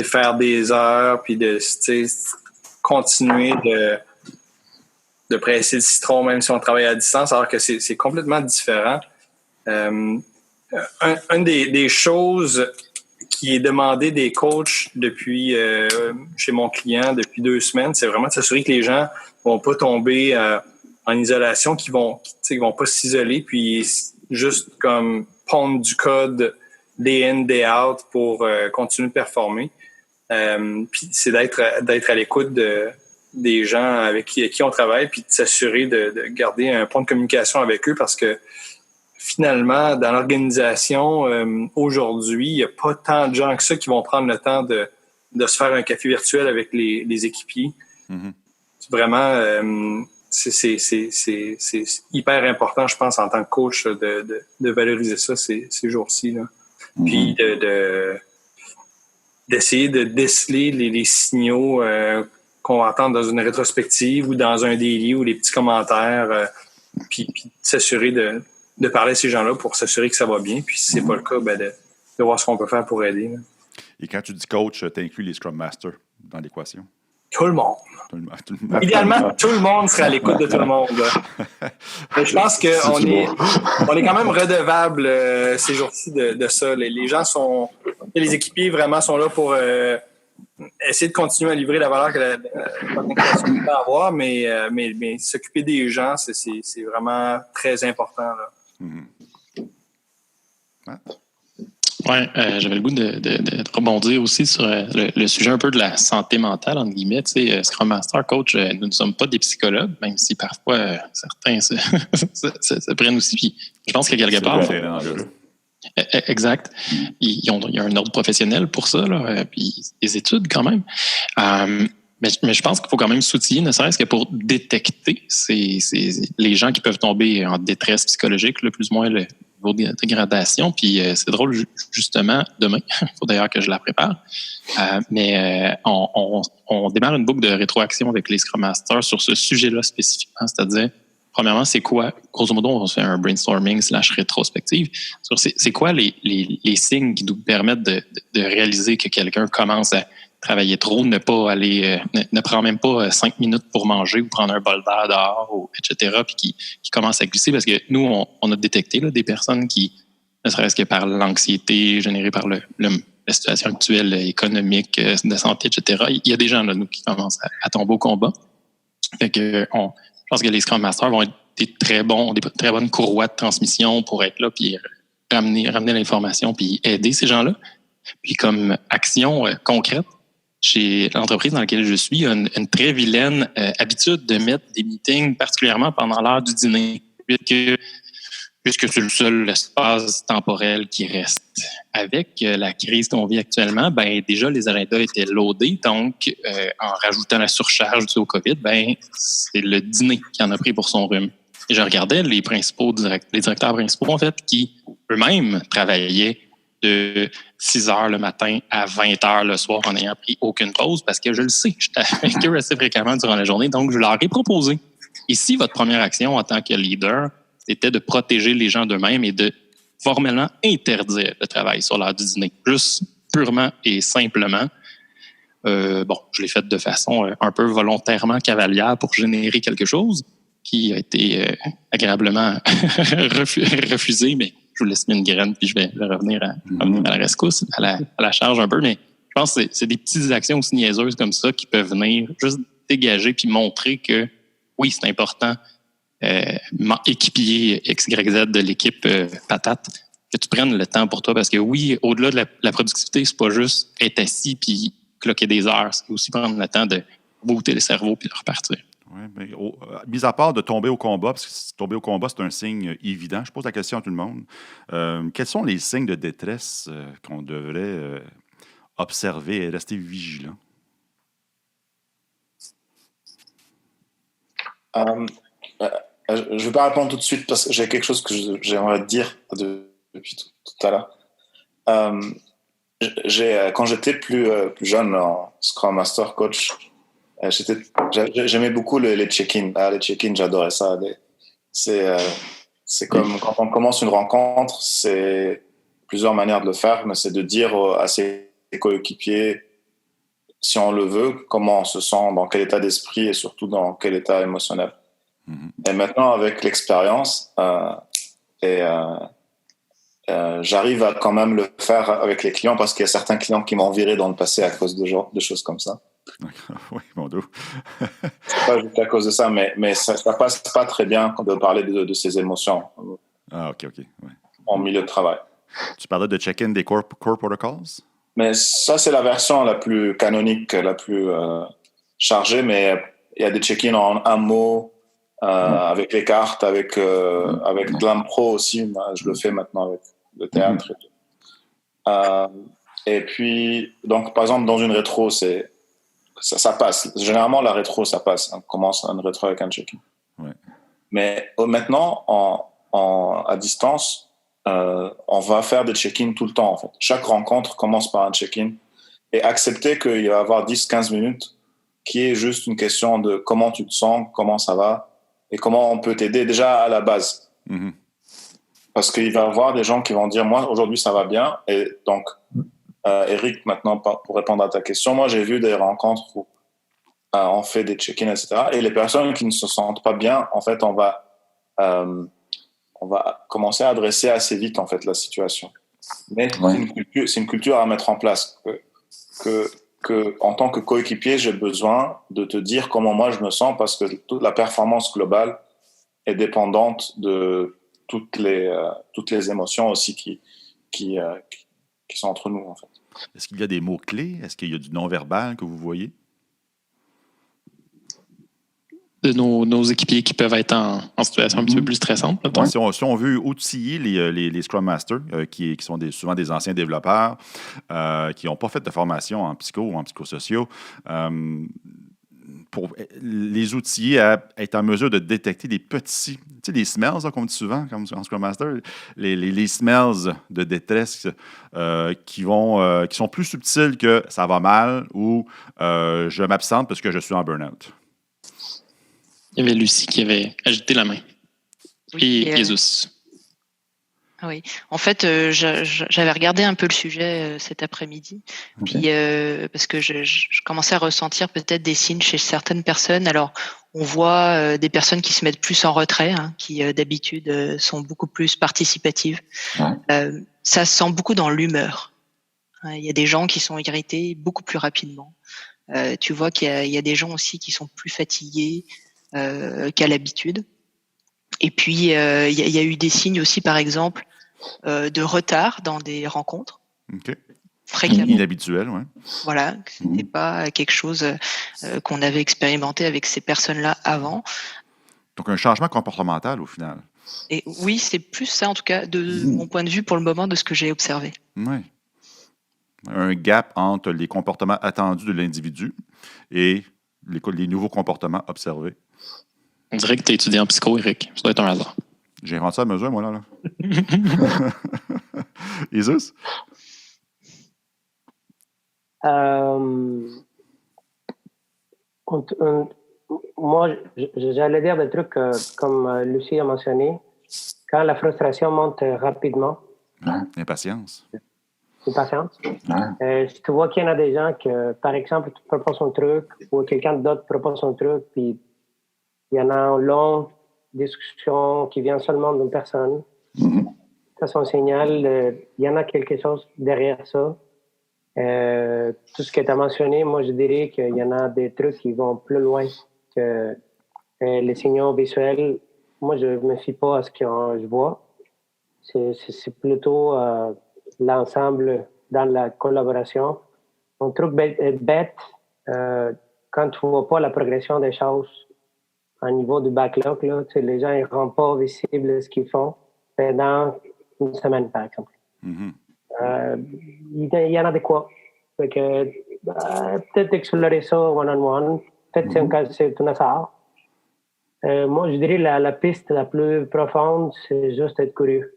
faire des heures, puis de continuer de presser le citron même si on travaille à distance, alors que c'est complètement différent. Une des choses qui est demandée des coachs depuis chez mon client depuis 2 semaines, c'est vraiment de s'assurer que les gens vont pas tomber en isolation, qu'ils vont pas s'isoler, puis juste comme pondre du code day in, day out pour continuer de performer. Puis c'est d'être à l'écoute de des gens avec qui on travaille, puis de s'assurer de garder un point de communication avec eux, parce que finalement, dans l'organisation, aujourd'hui, il n'y a pas tant de gens que ça qui vont prendre le temps de se faire un café virtuel avec les équipiers. Mm-hmm. Vraiment, c'est hyper important, je pense, en tant que coach, de valoriser ça ces jours-ci, là. Mm-hmm. Puis d'essayer de déceler les signaux qu'on va entendre dans une rétrospective ou dans un daily ou les petits commentaires, puis de s'assurer de parler à ces gens-là pour s'assurer que ça va bien. Puis si c'est pas le cas, ben de voir ce qu'on peut faire pour aider, là. Et quand tu dis coach, tu inclus les Scrum Masters dans l'équation? Tout le monde. Idéalement, tout le monde serait à l'écoute de tout le monde. Mais je pense qu'on est quand même redevable ces jours-ci de ça. Les gens les équipiers vraiment sont là pour essayer de continuer à livrer la valeur que l'organisation peut avoir, mais s'occuper des gens, c'est vraiment très important, là. Mm-hmm. Ouais. Oui, j'avais le goût de rebondir aussi sur le sujet un peu de la santé mentale, entre guillemets. Tu sais, Scrum Master, Coach, nous ne sommes pas des psychologues, même si parfois certains se prennent aussi. Puis, je pense que quelque part... Exact. Il y a un ordre professionnel pour ça, là, puis des études quand même. Mais je pense qu'il faut quand même s'outiller, ne serait-ce que pour détecter les gens qui peuvent tomber en détresse psychologique, là, plus ou moins le niveau de dégradation. Puis c'est drôle, justement, demain, il faut d'ailleurs que je la prépare, mais on démarre une boucle de rétroaction avec les Scrum Masters sur ce sujet-là spécifiquement, c'est-à-dire, premièrement, c'est quoi, grosso modo, on se fait un brainstorming / rétrospective sur c'est quoi les signes qui nous permettent de réaliser que quelqu'un commence à travailler trop, ne prend même pas 5 minutes pour manger ou prendre un bol d'air dehors, etc., puis qui commence à glisser, parce que nous, on a détecté là, des personnes qui, ne serait-ce que par l'anxiété générée par la situation actuelle économique, de santé, etc., il y a des gens là, nous, qui commencent à tomber au combat. Fait que je pense que les Scrum Masters vont être des très bonnes courroies de transmission pour être là, puis ramener l'information, puis aider ces gens-là. Puis comme action concrète, chez l'entreprise dans laquelle je suis, il y a une très vilaine habitude de mettre des meetings, particulièrement pendant l'heure du dîner, puisque c'est le seul espace temporel qui reste. Avec la crise qu'on vit actuellement, ben déjà les agendas étaient loadés, donc en rajoutant la surcharge due au COVID, ben c'est le dîner qui en a pris pour son rhume. Et je regardais les directeurs principaux en fait, qui eux-mêmes travaillaient de 6 heures le matin à 20 heures le soir en n'ayant pris aucune pause, parce que je le sais, j'étais avec eux assez fréquemment durant la journée, donc je leur ai proposé. Et si votre première action en tant que leader, c'était de protéger les gens d'eux-mêmes et de formellement interdire le travail sur l'heure du dîner, juste purement et simplement, je l'ai fait de façon un peu volontairement cavalière pour générer quelque chose qui a été agréablement refusé, mais je vous laisse une graine, puis je vais revenir à la rescousse, à la charge un peu. Mais je pense que c'est des petites actions aussi niaiseuses comme ça qui peuvent venir juste dégager puis montrer que, oui, c'est important, équipier XYZ de l'équipe patate, que tu prennes le temps pour toi. Parce que oui, au-delà de la productivité, c'est pas juste être assis puis cloquer des heures. C'est aussi prendre le temps de booter le cerveau puis de repartir. Oui, mais mis à part de tomber au combat, parce que tomber au combat, c'est un signe évident. Je pose la question à tout le monde. Quels sont les signes de détresse qu'on devrait observer et rester vigilant? Je ne vais pas répondre tout de suite parce que j'ai quelque chose que j'aimerais te dire depuis tout à l'heure. Quand j'étais plus jeune en Scrum Master Coach, j'aimais beaucoup les check-in. Les check-in, j'adorais ça. C'est comme quand on commence une rencontre, c'est plusieurs manières de le faire, mais c'est de dire à ses coéquipiers, si on le veut, comment on se sent, dans quel état d'esprit et surtout dans quel état émotionnel. Et maintenant, avec l'expérience, j'arrive à quand même le faire avec les clients parce qu'il y a certains clients qui m'ont viré dans le passé à cause de choses comme ça. Oui, mon Dieu. C'est pas juste à cause de ça, mais ça passe pas très bien de parler de ses émotions. Ah, OK. Ouais. En milieu de travail. Tu parlais de check-in des core protocols? Mais ça, c'est la version la plus canonique, la plus chargée, mais il y a des check-ins en un mot, avec les cartes, avec de l'impro aussi. Moi, je le fais maintenant avec le théâtre. Et puis, donc, par exemple, dans une rétro, ça passe. Généralement, la rétro, ça passe. On commence une rétro avec un check-in. Ouais. Mais maintenant, à distance, on va faire des check-in tout le temps, en fait. Chaque rencontre commence par un check-in et accepter qu'il va y avoir 10-15 minutes qui est juste une question de comment tu te sens, comment ça va et comment on peut t'aider déjà à la base. Mm-hmm. Parce qu'il va y avoir des gens qui vont dire, moi, aujourd'hui, ça va bien. Et donc, Eric, maintenant, pour répondre à ta question, moi, j'ai vu des rencontres où on fait des check-ins, etc. Et les personnes qui ne se sentent pas bien, en fait, on va commencer à adresser assez vite, en fait, la situation. Mais c'est une culture à mettre en place. Que en tant que coéquipier, j'ai besoin de te dire comment moi je me sens parce que toute la performance globale est dépendante de toutes les émotions aussi qui sont entre nous, en fait. Est-ce qu'il y a des mots-clés? Est-ce qu'il y a du non-verbal que vous voyez? De nos équipiers qui peuvent être en situation un petit peu plus stressante. Ouais, si on veut outiller les Scrum Masters, qui sont souvent des anciens développeurs, qui n'ont pas fait de formation en psycho ou en psychosociaux, pour les outiller à être en mesure de détecter des petits, tu sais, les smells, là, qu'on dit souvent comme en Scrum Master, les smells de détresse qui sont plus subtils que ça va mal ou je m'absente parce que je suis en burn-out. Il y avait Lucie qui avait agité la main. Oui, et Jesus. Oui, en fait, j'avais regardé un peu le sujet cet après-midi, puis parce que je commençais à ressentir peut-être des signes chez certaines personnes. Alors, on voit des personnes qui se mettent plus en retrait, qui d'habitude sont beaucoup plus participatives. Ça se sent beaucoup dans l'humeur. Il y a des gens qui sont irrités beaucoup plus rapidement. Tu vois qu'il y a des gens aussi qui sont plus fatigués qu'à l'habitude. Et puis, il y a eu des signes aussi, par exemple, de retard dans des rencontres. Fréquemment. Inhabituel, oui. Voilà, ce n'était pas quelque chose qu'on avait expérimenté avec ces personnes-là avant. Donc, un changement comportemental, au final. Et oui, c'est plus ça, en tout cas, de mon point de vue, pour le moment, de ce que j'ai observé. Oui. Un gap entre les comportements attendus de l'individu et les nouveaux comportements observés. On dirait que tu es étudiant en psycho, Eric. Ça doit être un hasard. J'ai inventé ça à mesure, moi, là. Jesus? Moi, j'allais dire des trucs comme Lucie a mentionné. Quand la frustration monte rapidement. Impatience. Impatience. Si tu vois qu'il y en a des gens que, par exemple, tu proposes un truc ou quelqu'un d'autre propose un truc, puis il y en a une longue discussion qui vient seulement d'une personne. Ça, c'est un signal. Il y en a quelque chose derrière ça. Tout ce que tu as mentionné, moi, je dirais qu'il y en a des trucs qui vont plus loin que les signaux visuels. Moi, je ne me fie pas à ce que je vois. C'est plutôt l'ensemble dans la collaboration. Un truc bête, quand tu ne vois pas la progression des choses au niveau du backlog, là, les gens ne rendent pas visible ce qu'ils font pendant une semaine, par exemple. Il y en a de quoi. Peut-être explorer ça one-on-one. Peut-être c'est un hasard. Moi, je dirais la piste la plus profonde, c'est juste être curieux.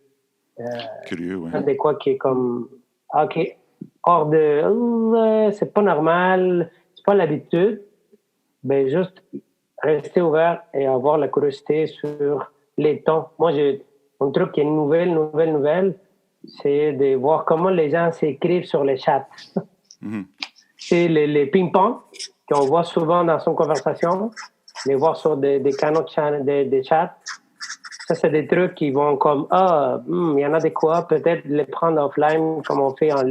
Curieux, oui. De quoi qui est comme, OK, hors de, c'est pas normal, c'est pas l'habitude. Ben, juste rester ouvert et avoir la curiosité sur les tons. Moi, j'ai un truc qui est nouvelle, c'est de voir comment les gens s'écrivent sur les chats. C'est les ping-pong qu'on voit souvent dans son conversation, les voir sur des canaux de chat. Ça, c'est des trucs qui vont comme, il y en a des quoi, peut-être les prendre offline comme on fait en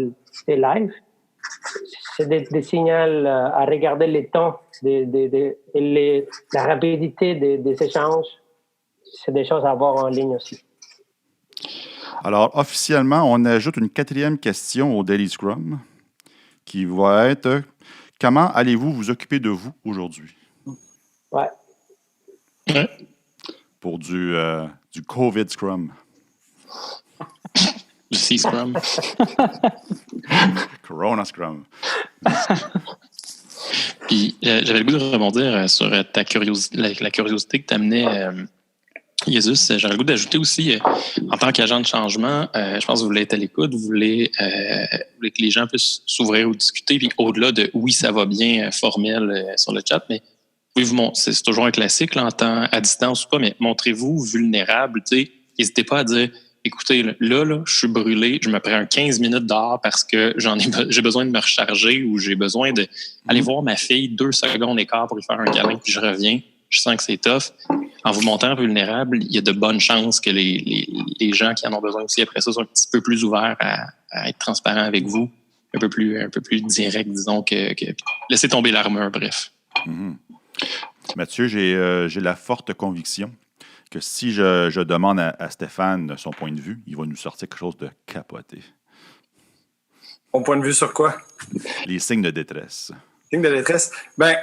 live. C'est des signaux à regarder les temps, la rapidité des échanges. C'est des choses à voir en ligne aussi. Alors, officiellement, on ajoute une 4e question au Daily Scrum qui va être « Comment allez-vous vous occuper de vous aujourd'hui? » Ouais. Pour du COVID Scrum. Du C-Scrum. Corona Scrum. Puis j'avais le goût de rebondir sur ta curiosité, la curiosité que t'amenais, Jesus. J'aurais le goût d'ajouter aussi, en tant qu'agent de changement, je pense que vous voulez être à l'écoute, vous voulez que les gens puissent s'ouvrir ou discuter, puis au-delà de oui, ça va bien, formel sur le chat, mais c'est toujours un classique là, en temps à distance ou pas, mais montrez-vous vulnérable. N'hésitez pas à dire écoutez, là, je suis brûlé, je me prends 15 minutes dehors parce que j'ai besoin de me recharger ou j'ai besoin d'aller voir ma fille 2 secondes écart pour lui faire un câlin, puis je reviens. Je sens que c'est tough. En vous montrant vulnérable, il y a de bonnes chances que les gens qui en ont besoin aussi après ça soient un petit peu plus ouverts à être transparents avec vous, un peu plus direct, disons, que laisser tomber l'armure, bref. Mm-hmm. Mathieu, j'ai la forte conviction que si je demande à Stéphane son point de vue, il va nous sortir quelque chose de capoté. Mon point de vue sur quoi? Les signes de détresse. Signes de détresse? Ben,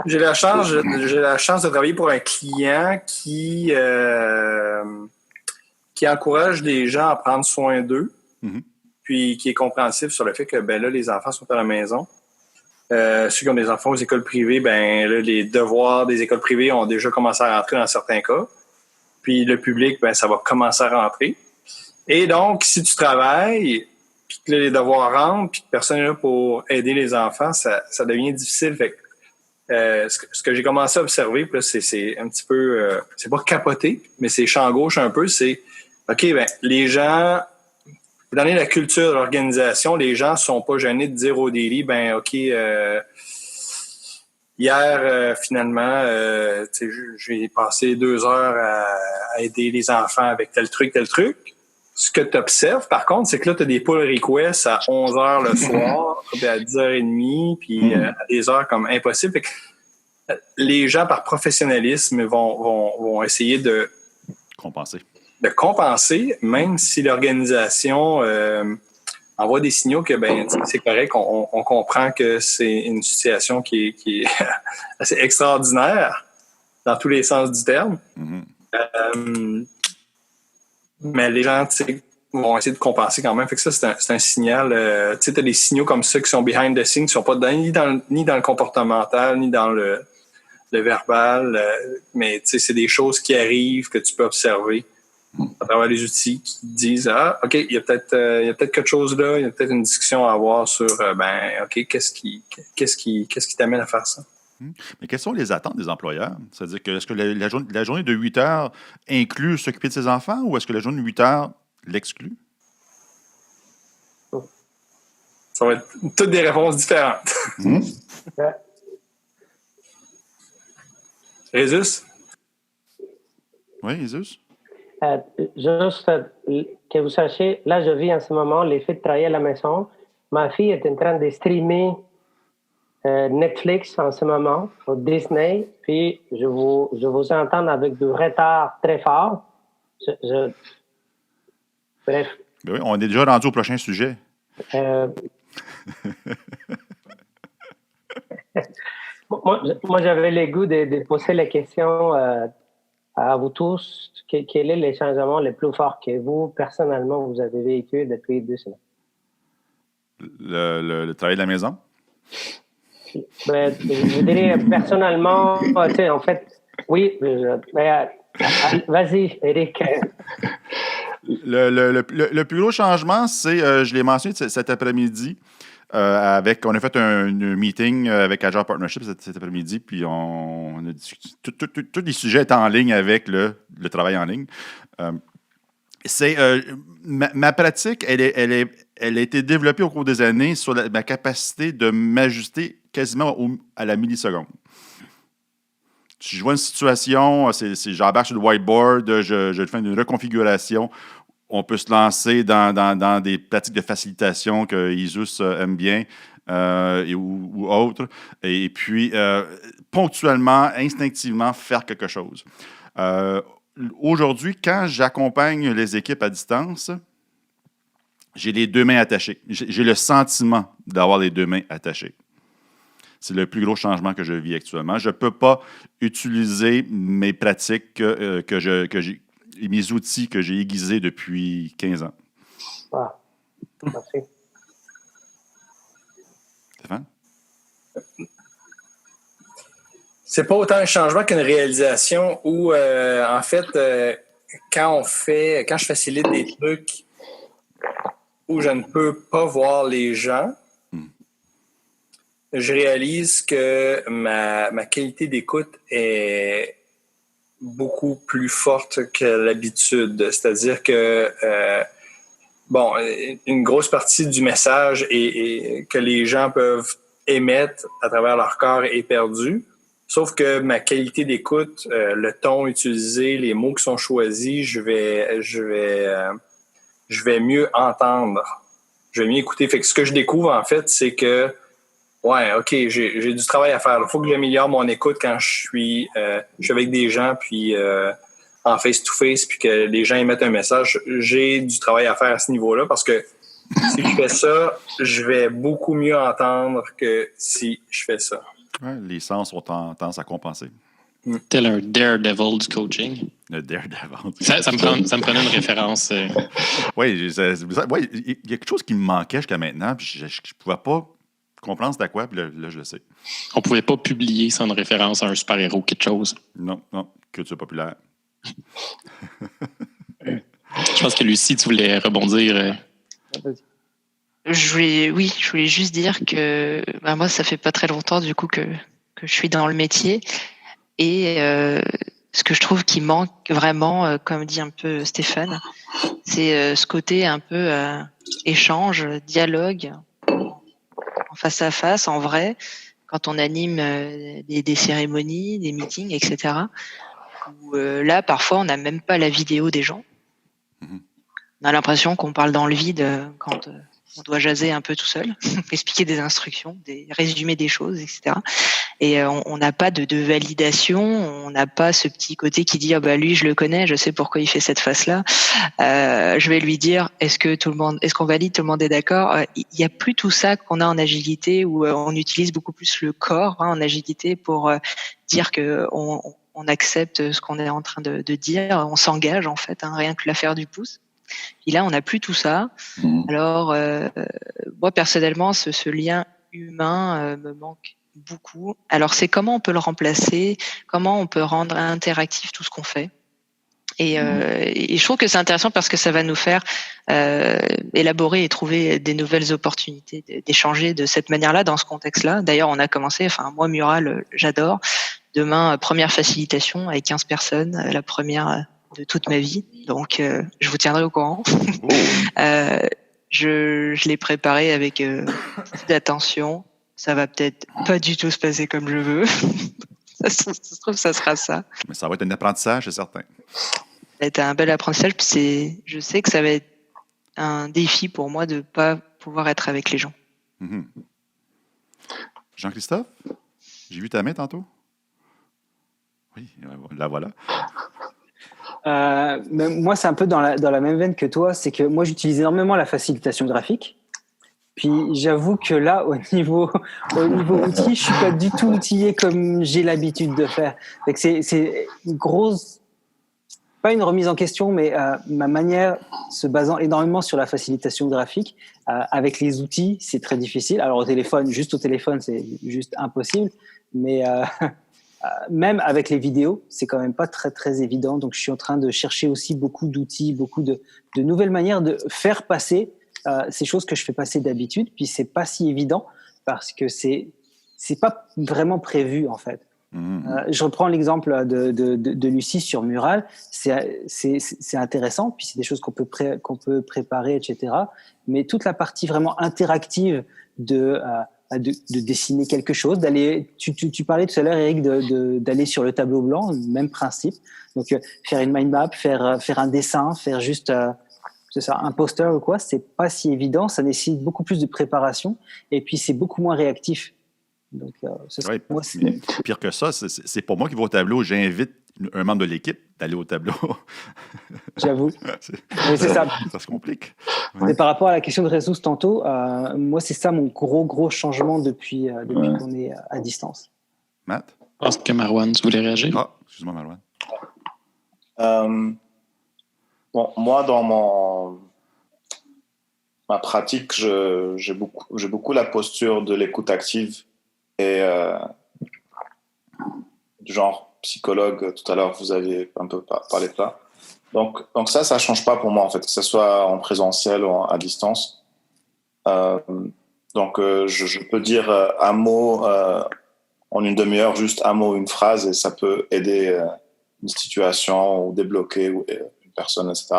j'ai la chance de travailler pour un client qui encourage les gens à prendre soin d'eux, puis qui est compréhensif sur le fait que là, les enfants sont à la maison. Ceux qui ont des enfants aux écoles privées, là, les devoirs des écoles privées ont déjà commencé à rentrer dans certains cas. Puis le public, ça va commencer à rentrer. Et donc, si tu travailles, puis que les devoirs rentrent, puis que personne n'est là pour aider les enfants, ça devient difficile. Fait que, ce que j'ai commencé à observer, puis là, c'est un petit peu, c'est pas capoté, mais c'est champ gauche un peu, c'est, OK, les gens, dans la culture de l'organisation, les gens ne sont pas gênés de dire au daily, OK, hier, finalement, j'ai passé 2 heures à aider les enfants avec tel truc. Ce que tu observes, par contre, c'est que là, tu as des pull requests à 11 heures le soir, puis à 10h30, puis à des heures comme impossible. Fait que les gens, par professionnalisme, vont essayer de compenser, même si l'organisation envoie des signaux que c'est correct, on comprend que c'est une situation qui est assez extraordinaire dans tous les sens du terme. Mais les gens vont essayer de compenser quand même. Fait que ça, c'est un signal. Tu as des signaux comme ça qui sont behind the scenes, qui sont pas ni dans le comportemental, ni dans le verbal. Mais c'est des choses qui arrivent, que tu peux observer à travers les outils qui disent OK, il y a peut-être quelque chose là, il y a peut-être une discussion à avoir sur OK, qu'est-ce qui t'amène à faire ça? Mais quelles sont les attentes des employeurs? C'est-à-dire que est-ce que la journée de 8 heures inclut s'occuper de ses enfants ou est-ce que la journée de 8 heures l'exclut? Ça va être toutes des réponses différentes. Jesus? Oui, Jesus? Juste que vous sachiez, là, je vis en ce moment l'effet de travailler à la maison. Ma fille est en train de streamer Netflix en ce moment, au Disney, puis je vous entends avec du retard très fort. Bref. Oui, on est déjà rendu au prochain sujet. Moi, j'avais le goût de poser la question à vous tous. Quel est le changement le plus fort que vous, personnellement, vous avez vécu depuis 2 semaines? Le travail de la maison? Je dirais personnellement, en fait, oui. Vas-y, Eric. Le plus gros changement, c'est, je l'ai mentionné cet après-midi, on a fait un meeting avec Agile Partnership cet après-midi, puis on a discuté. Tous les sujets étaient en ligne avec le travail en ligne. Ma pratique, elle a été développée au cours des années sur ma capacité de m'ajuster quasiment à la milliseconde. Si je vois une situation, j'embarque sur le whiteboard, je fais une reconfiguration. On peut se lancer dans des pratiques de facilitation que Jesus aime bien ou autres. Et puis, ponctuellement, instinctivement, faire quelque chose. Aujourd'hui, quand j'accompagne les équipes à distance, j'ai les 2 mains attachées. J'ai le sentiment d'avoir les 2 mains attachées. C'est le plus gros changement que je vis actuellement. Je ne peux pas utiliser mes pratiques et mes outils que j'ai aiguisés depuis 15 ans. Ah, merci. Stéphane? C'est pas autant un changement qu'une réalisation où, en fait, quand je facilite des trucs où je ne peux pas voir les gens, je réalise que ma qualité d'écoute est beaucoup plus forte que l'habitude. C'est-à-dire que, une grosse partie du message que les gens peuvent émettre à travers leur corps est perdue. Sauf que ma qualité d'écoute, le ton utilisé, les mots qui sont choisis, je vais mieux entendre. Je vais mieux écouter. Fait que ce que je découvre, en fait, c'est que, j'ai du travail à faire. Il faut que j'améliore mon écoute quand je suis avec des gens, puis en face-to-face, puis que les gens émettent un message. J'ai du travail à faire à ce niveau-là parce que si je fais ça, je vais beaucoup mieux entendre que si je fais ça. Ouais, les sens ont tendance à compenser. Tel un daredevil du coaching. Le daredevil. Ça me prenait une référence. Oui, il y a quelque chose qui me manquait jusqu'à maintenant, puis je ne pouvais pas comprendre c'était quoi, puis là, je le sais. On ne pouvait pas publier sans une référence à un super-héros, quelque chose. Non, culture populaire. Je pense que Lucie, tu voulais rebondir. Je voulais juste dire que moi, ça fait pas très longtemps du coup que je suis dans le métier et ce que je trouve qui manque vraiment, comme dit un peu Stéphane, c'est ce côté un peu échange, dialogue, en face à face, en vrai, quand on anime des cérémonies, des meetings, etc. Où là, parfois, on n'a même pas la vidéo des gens. On a l'impression qu'on parle dans le vide quand on doit jaser un peu tout seul, expliquer des instructions, résumer des choses, etc. Et on n'a pas de validation, on n'a pas ce petit côté qui dit lui je le connais, je sais pourquoi il fait cette face-là. Je vais lui dire est-ce qu'on valide, tout le monde est d'accord. Il y a plus tout ça qu'on a en agilité où on utilise beaucoup plus le corps en agilité pour dire que on accepte ce qu'on est en train de dire, on s'engage en fait, rien que l'affaire du pouce. Puis là, on n'a plus tout ça. Alors, moi, personnellement, ce lien humain me manque beaucoup. Alors, c'est comment on peut le remplacer, comment on peut rendre interactif tout ce qu'on fait. Et je trouve que c'est intéressant parce que ça va nous faire élaborer et trouver des nouvelles opportunités d'échanger de cette manière-là, dans ce contexte-là. D'ailleurs, on a commencé, moi, Mural, j'adore. Demain, première facilitation avec 15 personnes, la première de toute ma vie, donc je vous tiendrai au courant. Je l'ai préparé avec beaucoup d'attention. Ça va peut-être pas du tout se passer comme je veux. ça se trouve, ça sera ça. Mais ça va être un apprentissage, c'est certain. Ça va être un bel apprentissage. Puis je sais que ça va être un défi pour moi de ne pas pouvoir être avec les gens. Jean-Christophe, j'ai vu ta main tantôt. Oui, la voilà. Moi, c'est un peu dans la même veine que toi. C'est que moi, j'utilise énormément la facilitation graphique. Puis, j'avoue que là, au niveau outils, je suis pas du tout outillé comme j'ai l'habitude de faire. C'est une grosse, pas une remise en question, mais ma manière se basant énormément sur la facilitation graphique. Avec les outils, c'est très difficile. Alors, juste au téléphone, c'est juste impossible. Mais même avec les vidéos, c'est quand même pas très très évident. Donc, je suis en train de chercher aussi beaucoup d'outils, beaucoup de nouvelles manières de faire passer ces choses que je fais passer d'habitude. Puis, c'est pas si évident parce que c'est pas vraiment prévu en fait. Je reprends l'exemple de Lucie sur Mural. C'est intéressant. Puis, c'est des choses qu'on peut préparer, etc. Mais toute la partie vraiment interactive de dessiner quelque chose, tu parlais tout à l'heure, Eric, d'aller sur le tableau blanc, même principe. Donc, faire une mind map, faire un dessin, faire juste, c'est ça, un poster ou quoi, c'est pas si évident. Ça nécessite beaucoup plus de préparation et puis c'est beaucoup moins réactif. Donc, pire que ça, c'est pour moi qui vais au tableau, j'invite un membre de l'équipe d'aller au tableau. J'avoue. Mais c'est ça. Ça se complique. Mais par rapport à la question de Jesus tantôt, moi, c'est ça mon gros changement depuis qu'on est à distance. Matt? Je pense que Marouane, tu voulais réagir? Ah, excuse-moi, Marouane. Bon, moi, dans ma pratique, j'ai beaucoup la posture de l'écoute active et du genre psychologue. Tout à l'heure, vous avez un peu parlé de ça. Donc ça change pas pour moi, en fait, que ce soit en présentiel ou à distance. Je peux dire un mot en une demi-heure, juste un mot, une phrase, et ça peut aider une situation ou débloquer une personne, etc.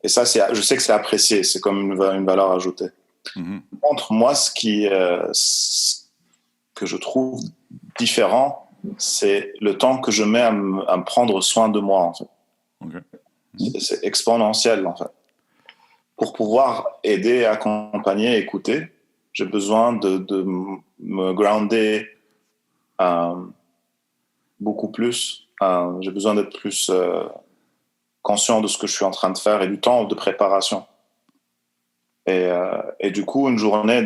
Et ça, je sais que c'est apprécié, c'est comme une valeur ajoutée. Mm-hmm. Par contre, moi, ce que je trouve différent, c'est le temps que je mets à me prendre soin de moi, en fait. Okay. C'est exponentiel, en fait. Pour pouvoir aider, accompagner, écouter, j'ai besoin de me grounder beaucoup plus. J'ai besoin d'être plus conscient de ce que je suis en train de faire et du temps de préparation. Et du coup, une journée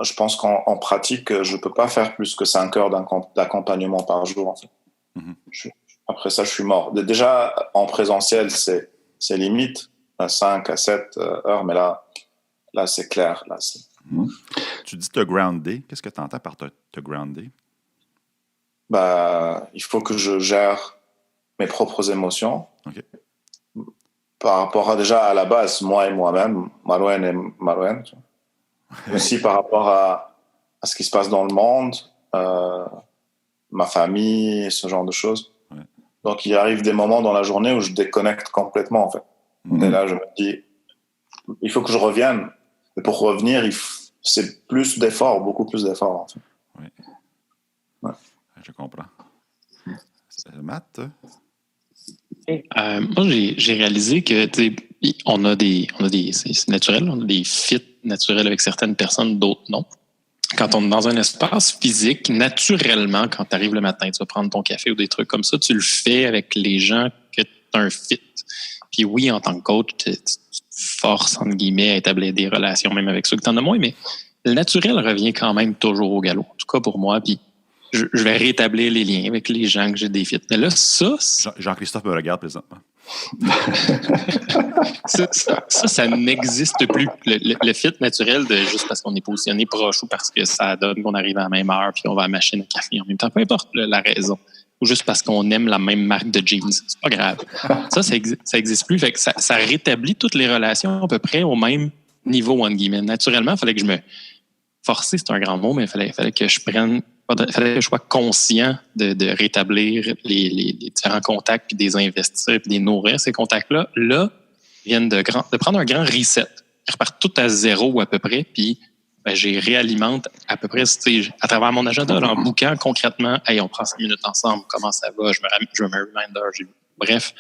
je pense qu'en pratique, je peux pas faire plus que 5 heures d'accompagnement par jour, en fait. Mm-hmm. Après ça, je suis mort. Déjà, en présentiel, c'est limite, à 5 à 7 heures, mais là c'est clair. Là, Mm-hmm. Tu dis te grounder. Qu'est-ce que tu entends par te grounder? Il faut que je gère mes propres émotions. Okay. Par rapport à la base, moi et moi-même, Marouane et Marouane. Aussi par rapport à ce qui se passe dans le monde, ma famille, ce genre de choses. Ouais. Donc, il arrive des moments dans la journée où je déconnecte complètement, en fait. Mm-hmm. Et là, je me dis, il faut que je revienne. Et pour revenir, c'est plus d'efforts, beaucoup plus d'efforts, en fait. Oui. Ouais. Je comprends. Matt? Moi, j'ai réalisé que on a des c'est naturel, on a des fits naturels avec certaines personnes, d'autres non. Quand on est dans un espace physique, naturellement, quand tu arrives le matin, tu vas prendre ton café ou des trucs comme ça, tu le fais avec les gens que tu as un fit. Puis oui, en tant que coach, tu te forces, entre guillemets, à établir des relations, même avec ceux que tu en as moins, mais le naturel revient quand même toujours au galop. En tout cas pour moi, puis je vais rétablir les liens avec les gens que j'ai des fits. Mais là, ça... Jean-Christophe me regarde présentement. ça n'existe plus. Le fit naturel de juste parce qu'on est positionné proche ou parce que ça donne qu'on arrive à la même heure puis on va à la machine à café en même temps, peu importe la raison. Ou juste parce qu'on aime la même marque de jeans. C'est pas grave. Ça existe plus. Fait que ça rétablit toutes les relations à peu près au même niveau, entre guillemets. Naturellement, il fallait que je me... Forcer, c'est un grand mot, mais il fallait que je sois conscient de rétablir les différents contacts, puis des investir, puis des nourrir, ces contacts-là. Là, ils viennent de prendre un grand reset. Ils repartent tout à zéro à peu près, puis j'ai réalimente à peu près à travers mon agenda, là, en bouquant concrètement, « Hey, on prend 5 minutes ensemble, comment ça va? » Je me mets un reminder. Bref,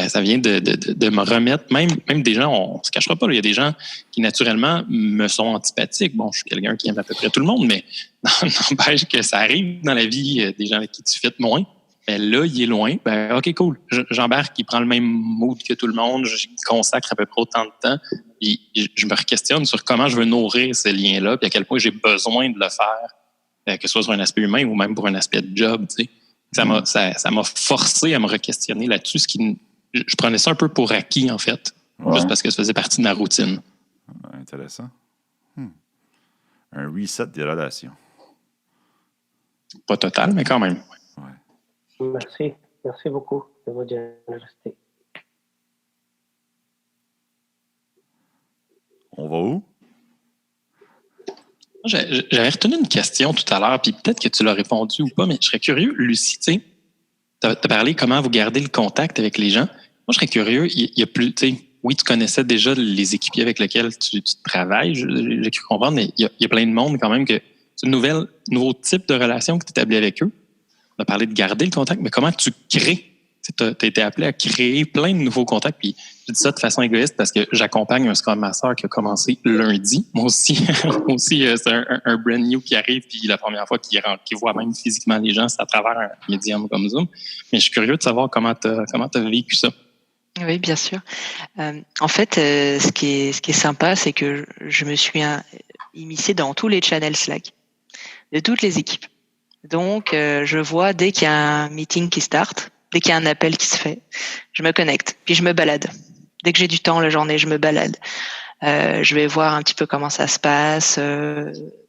ça vient de me remettre, même des gens, on se cachera pas, il y a des gens qui naturellement me sont antipathiques. Bon, je suis quelqu'un qui aime à peu près tout le monde, mais n'empêche que ça arrive dans la vie, des gens avec qui tu fites moins. Mais là, il est loin. OK, cool. J'embarque, il prend le même mood que tout le monde, je consacre à peu près autant de temps. Et je me re-questionne sur comment je veux nourrir ces liens-là, puis à quel point j'ai besoin de le faire, que ce soit sur un aspect humain ou même pour un aspect de job. Tu sais. Ça m'a forcé à me re-questionner là-dessus, je prenais ça un peu pour acquis, en fait, juste parce que ça faisait partie de ma routine. Intéressant. Un reset des relations. Pas total, mais quand même. Ouais. Merci. Merci beaucoup de votre générosité. On va où? J'avais retenu une question tout à l'heure, puis peut-être que tu l'as répondu ou pas, mais je serais curieux. Lucie, tu sais, tu as parlé comment vous gardez le contact avec les gens. Moi, je serais curieux. Il y a plus, tu sais, oui, tu connaissais déjà les équipiers avec lesquels tu travailles, j'ai cru comprendre, mais il y a plein de monde quand même que c'est nouveau type de relation que tu établis avec eux. On a parlé de garder le contact, mais comment tu crées tu as été appelé à créer plein de nouveaux contacts. Puis je dis ça de façon égoïste parce que j'accompagne un Scrum Master qui a commencé lundi. Moi aussi, c'est un brand new qui arrive, puis la première fois qu'il voit même physiquement les gens, c'est à travers un médium comme Zoom. Mais je suis curieux de savoir comment tu as vécu ça. Oui, bien sûr. En fait, ce qui est sympa, c'est que je me suis immiscée dans tous les channels Slack de toutes les équipes. Donc, je vois dès qu'il y a un meeting qui start, dès qu'il y a un appel qui se fait, je me connecte, puis je me balade. Dès que j'ai du temps la journée, je me balade. Je vais voir un petit peu comment ça se passe.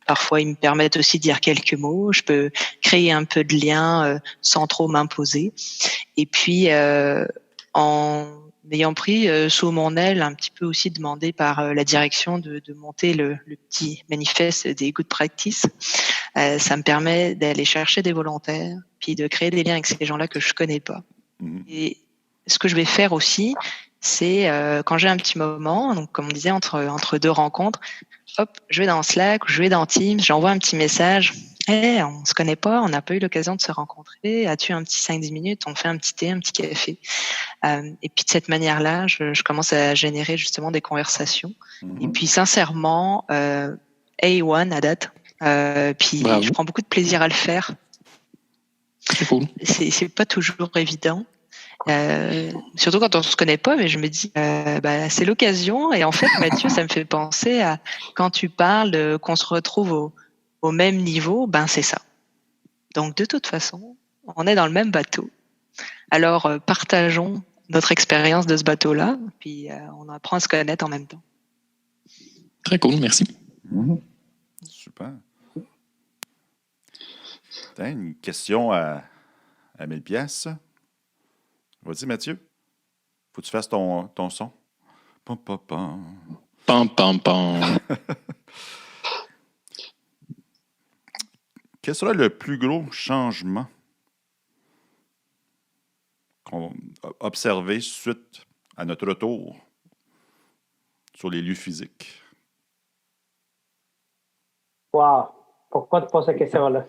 Parfois, ils me permettent aussi de dire quelques mots. Je peux créer un peu de lien sans trop m'imposer. Et puis, en ayant pris sous mon aile, un petit peu aussi demandé par la direction de monter le petit manifeste des good practice, ça me permet d'aller chercher des volontaires, puis de créer des liens avec ces gens-là que je connais pas. Et ce que je vais faire aussi, c'est quand j'ai un petit moment, donc comme on disait, entre deux rencontres, hop, je vais dans Slack ou je vais dans Teams, j'envoie un petit message. Hey, on se connaît pas, on n'a pas eu l'occasion de se rencontrer. As-tu un petit 5-10 minutes? On fait un petit thé, un petit café. Et puis de cette manière-là, je commence à générer justement des conversations. Et puis sincèrement, A1 à date. Puis bravo. Je prends beaucoup de plaisir à le faire. C'est cool. C'est pas toujours évident. Surtout quand on se connaît pas, mais je me dis c'est l'occasion. Et en fait, Mathieu, ça me fait penser à quand tu parles qu'on se retrouve au même niveau, c'est ça. Donc de toute façon, on est dans le même bateau. Alors partageons notre expérience de ce bateau-là, puis on apprend à se connaître en même temps. Très cool, merci. Super. T'as une question à 1000 pièces. Vas-y, Mathieu. Faut que tu fasses ton son. Pam, pam, pam. Pam, pam, pam. Quel sera le plus gros changement qu'on a observé suite à notre retour sur les lieux physiques? Wow! Pourquoi tu poses cette question-là?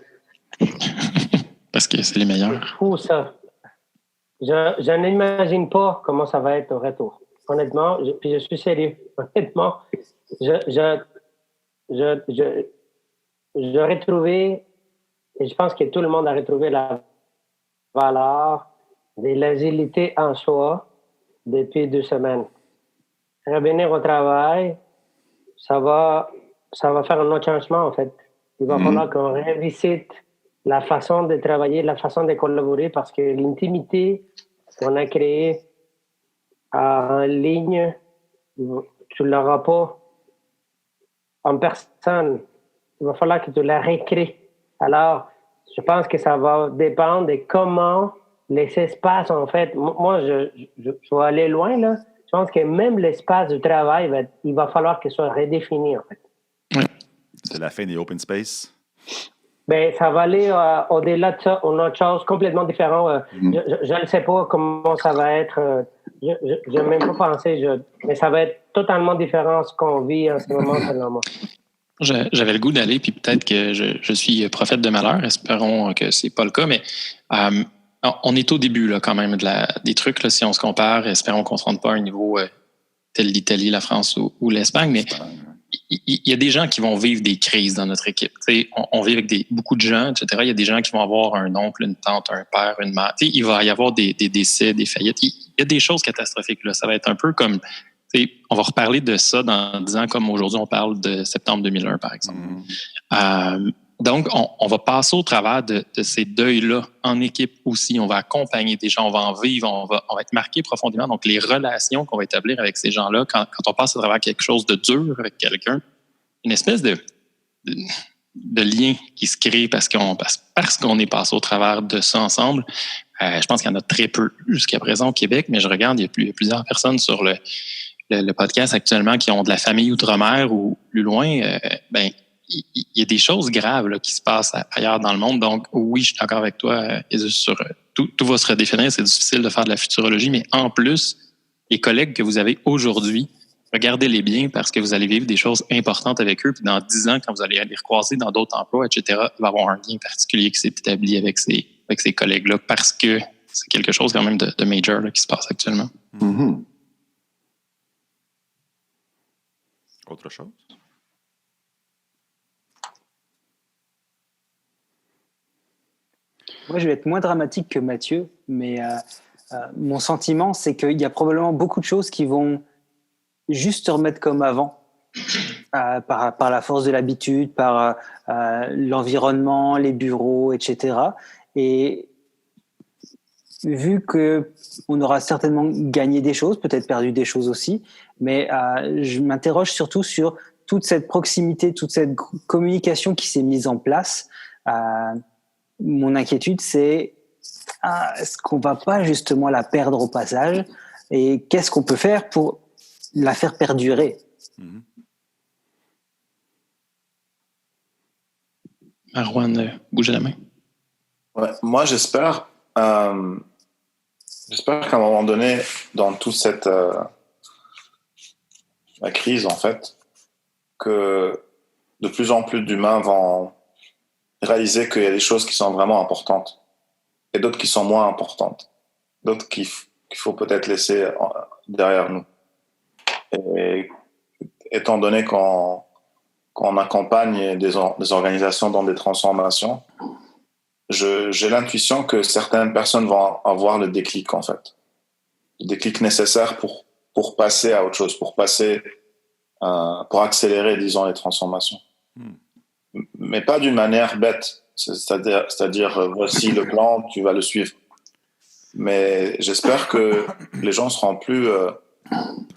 Parce que c'est les meilleurs. C'est fou, ça. Je n'imagine pas comment ça va être au retour. Honnêtement, puis je suis sérieux. Honnêtement, j'aurais trouvé, et je pense que tout le monde a retrouvé la valeur de l'agilité en soi depuis 2 semaines. Revenir au travail, ça va faire un autre changement, en fait. Il va falloir qu'on revisite la façon de travailler, la façon de collaborer, parce que l'intimité qu'on a créée en ligne, tu ne l'auras pas en personne. Il va falloir que tu la recrées. Alors, je pense que ça va dépendre de comment les espaces, en fait. Moi, je vais aller loin, là. Je pense que même l'espace du travail, il va falloir qu'il soit redéfini, en fait. C'est la fin des open space. Ça va aller au-delà de ça, une autre chose complètement différente. Je ne sais pas comment ça va être. Je n'ai même pas pensé, mais ça va être totalement différent de ce qu'on vit en ce moment, selon moi. J'avais le goût d'aller, puis peut-être que je suis prophète de malheur. Espérons que c'est pas le cas, mais on est au début là, quand même des trucs. Là, si on se compare, espérons qu'on ne se rende pas à un niveau tel l'Italie, la France ou l'Espagne, mais il y a des gens qui vont vivre des crises dans notre équipe. On vit avec beaucoup de gens, etc. Il y a des gens qui vont avoir un oncle, une tante, un père, une mère. Il va y avoir des décès, des faillites. Il y a des choses catastrophiques. Là. Ça va être un peu comme... on va reparler de ça dans 10 ans, comme aujourd'hui on parle de septembre 2001, par exemple. Donc, on va passer au travers de ces deuils-là en équipe aussi. On va accompagner des gens, on va en vivre, on va être marqué profondément. Donc, les relations qu'on va établir avec ces gens-là, quand on passe à travers quelque chose de dur avec quelqu'un, une espèce de lien qui se crée parce qu'on est passé au travers de ça ensemble. Je pense qu'il y en a très peu jusqu'à présent au Québec, mais je regarde, il y a plusieurs personnes sur le podcast actuellement qui ont de la famille outre-mer ou plus loin. Il y a des choses graves là, qui se passent ailleurs dans le monde. Donc, oui, je suis d'accord avec toi, Jesus, sur tout va se redéfinir. C'est difficile de faire de la futurologie, mais en plus, les collègues que vous avez aujourd'hui, regardez-les bien parce que vous allez vivre des choses importantes avec eux. Puis dans 10 ans, quand vous allez les recroiser dans d'autres emplois, etc., il va y avoir un lien particulier qui s'est établi avec ces collègues-là parce que c'est quelque chose quand même de major là, qui se passe actuellement. Mm-hmm. Autre chose? Moi, je vais être moins dramatique que Mathieu, mais mon sentiment, c'est qu'il y a probablement beaucoup de choses qui vont juste se remettre comme avant, par la force de l'habitude, par l'environnement, les bureaux, etc. Et vu qu'on aura certainement gagné des choses, peut-être perdu des choses aussi, mais je m'interroge surtout sur toute cette proximité, toute cette communication qui s'est mise en place. Mon inquiétude, c'est est-ce qu'on va pas justement la perdre au passage, et qu'est-ce qu'on peut faire pour la faire perdurer? Marouane, bougez la main. Ouais, moi, j'espère qu'à un moment donné, dans toute cette la crise, en fait, que de plus en plus d'humains vont réaliser qu'il y a des choses qui sont vraiment importantes et d'autres qui sont moins importantes, d'autres qu'il faut peut-être laisser derrière nous. Et étant donné qu'on accompagne des organisations dans des transformations, j'ai l'intuition que certaines personnes vont avoir le déclic, en fait. Le déclic nécessaire pour passer à autre chose, pour accélérer, disons, les transformations. Mais pas d'une manière bête. C'est-à-dire, voici le plan, tu vas le suivre. Mais j'espère que les gens seront plus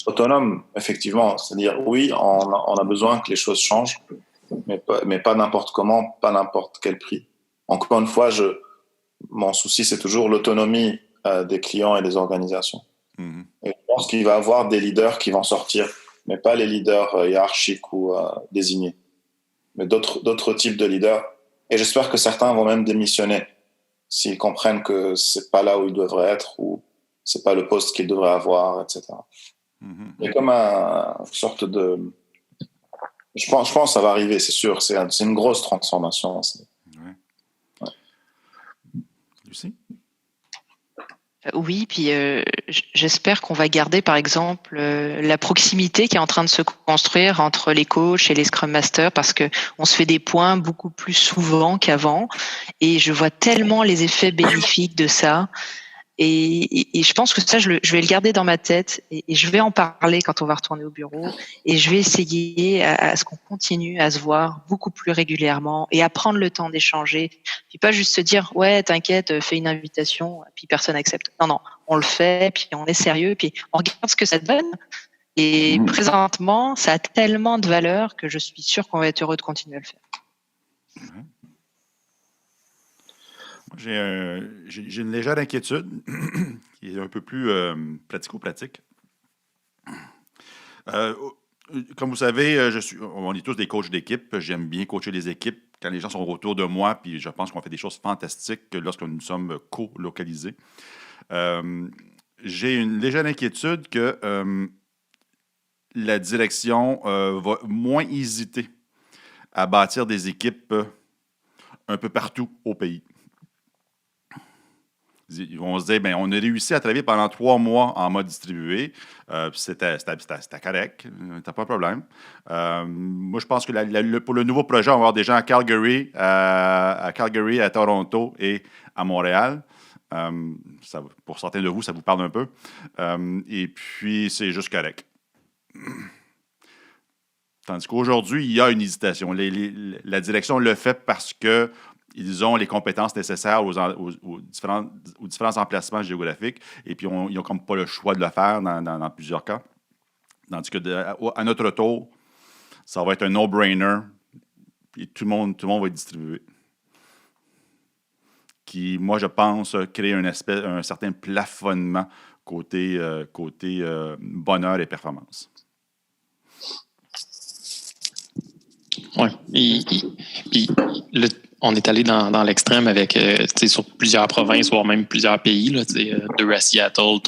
autonomes, effectivement. C'est-à-dire, oui, on a besoin que les choses changent, mais pas n'importe comment, pas n'importe quel prix. Encore une fois, mon souci, c'est toujours l'autonomie des clients et des organisations. Et je pense qu'il va y avoir des leaders qui vont sortir, mais pas les leaders hiérarchiques ou désignés, mais d'autres types de leaders. Et j'espère que certains vont même démissionner s'ils comprennent que c'est pas là où ils devraient être ou c'est pas le poste qu'ils devraient avoir, etc. Il y a comme une sorte de... Je pense que ça va arriver, c'est sûr. C'est une grosse transformation. Ouais. Lucie? Oui, puis j'espère qu'on va garder, par exemple, la proximité qui est en train de se construire entre les coachs et les Scrum Masters, parce que on se fait des points beaucoup plus souvent qu'avant, et je vois tellement les effets bénéfiques de ça. Et je pense que ça, je vais le garder dans ma tête, et je vais en parler quand on va retourner au bureau, et je vais essayer à ce qu'on continue à se voir beaucoup plus régulièrement et à prendre le temps d'échanger, puis pas juste se dire ouais t'inquiète, fais une invitation, puis personne accepte. Non, on le fait, puis on est sérieux, puis on regarde ce que ça donne. Et présentement, ça a tellement de valeur que je suis sûr qu'on va être heureux de continuer à le faire. J'ai une légère inquiétude qui est un peu plus pratico-pratique. Comme vous savez, on est tous des coachs d'équipe. J'aime bien coacher les équipes quand les gens sont autour de moi, puis je pense qu'on fait des choses fantastiques lorsque nous sommes co-localisés. J'ai une légère inquiétude que la direction va moins hésiter à bâtir des équipes un peu partout au pays. Ils vont se dire, bien, on a réussi à travailler pendant 3 mois en mode distribué. C'était correct. C'était pas un problème. Moi, je pense que pour le nouveau projet, on va avoir des gens à Calgary, à Toronto et à Montréal. Pour certains de vous, ça vous parle un peu. Et puis, c'est juste correct. Tandis qu'aujourd'hui, il y a une hésitation. La direction le fait parce que ils ont les compétences nécessaires aux différents emplacements géographiques et puis ils n'ont comme pas le choix de le faire dans plusieurs cas. Tandis qu'à notre tour, ça va être un no-brainer et tout le monde va être distribué. Qui, moi, je pense, crée un certain plafonnement côté bonheur et performance. Oui. On est allé dans l'extrême avec, sur plusieurs provinces, voire même plusieurs pays. Là, 2 à Seattle,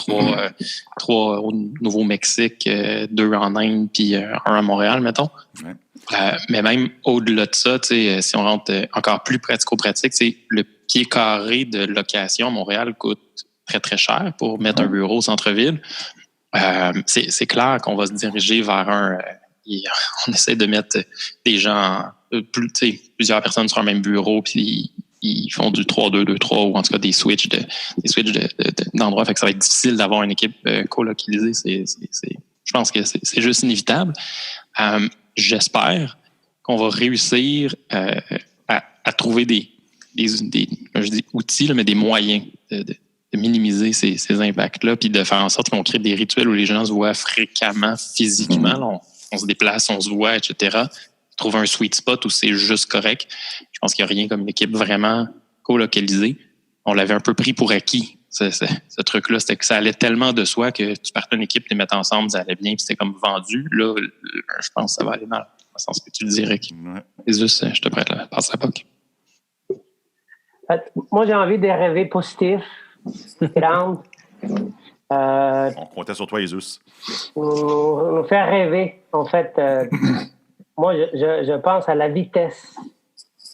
3 au Nouveau-Mexique, 2 en Inde, puis 1 à Montréal, mettons. Ouais. Mais même au-delà de ça, si on rentre encore plus pratico-pratique, le pied carré de location à Montréal coûte très, très cher pour mettre un bureau au centre-ville. C'est clair qu'on va se diriger vers on essaie de mettre des gens, plusieurs personnes sur un même bureau, puis ils font du 3-2-2-3 ou en tout cas des switches d'endroits. Fait que ça va être difficile d'avoir une équipe colocalisée. Je pense que c'est juste inévitable. J'espère qu'on va réussir à trouver des je dis outils, là, mais des moyens de minimiser ces impacts-là, puis de faire en sorte qu'on crée des rituels où les gens se voient fréquemment, physiquement. Là, on se déplace, on se voit, etc. Trouver un sweet spot où c'est juste correct. Je pense qu'il n'y a rien comme une équipe vraiment colocalisée. On l'avait un peu pris pour acquis, ce truc-là. C'était que ça allait tellement de soi que tu partais une équipe, tu les mettais ensemble, ça allait bien, puis c'était comme vendu. Là, je pense que ça va aller dans le sens que tu le dirais. Jésus, je te prête la passe à POC. Moi, j'ai envie de rêver positif, grand. On comptait sur toi, Jésus. Nous faire rêver. En fait, moi, je pense à la vitesse.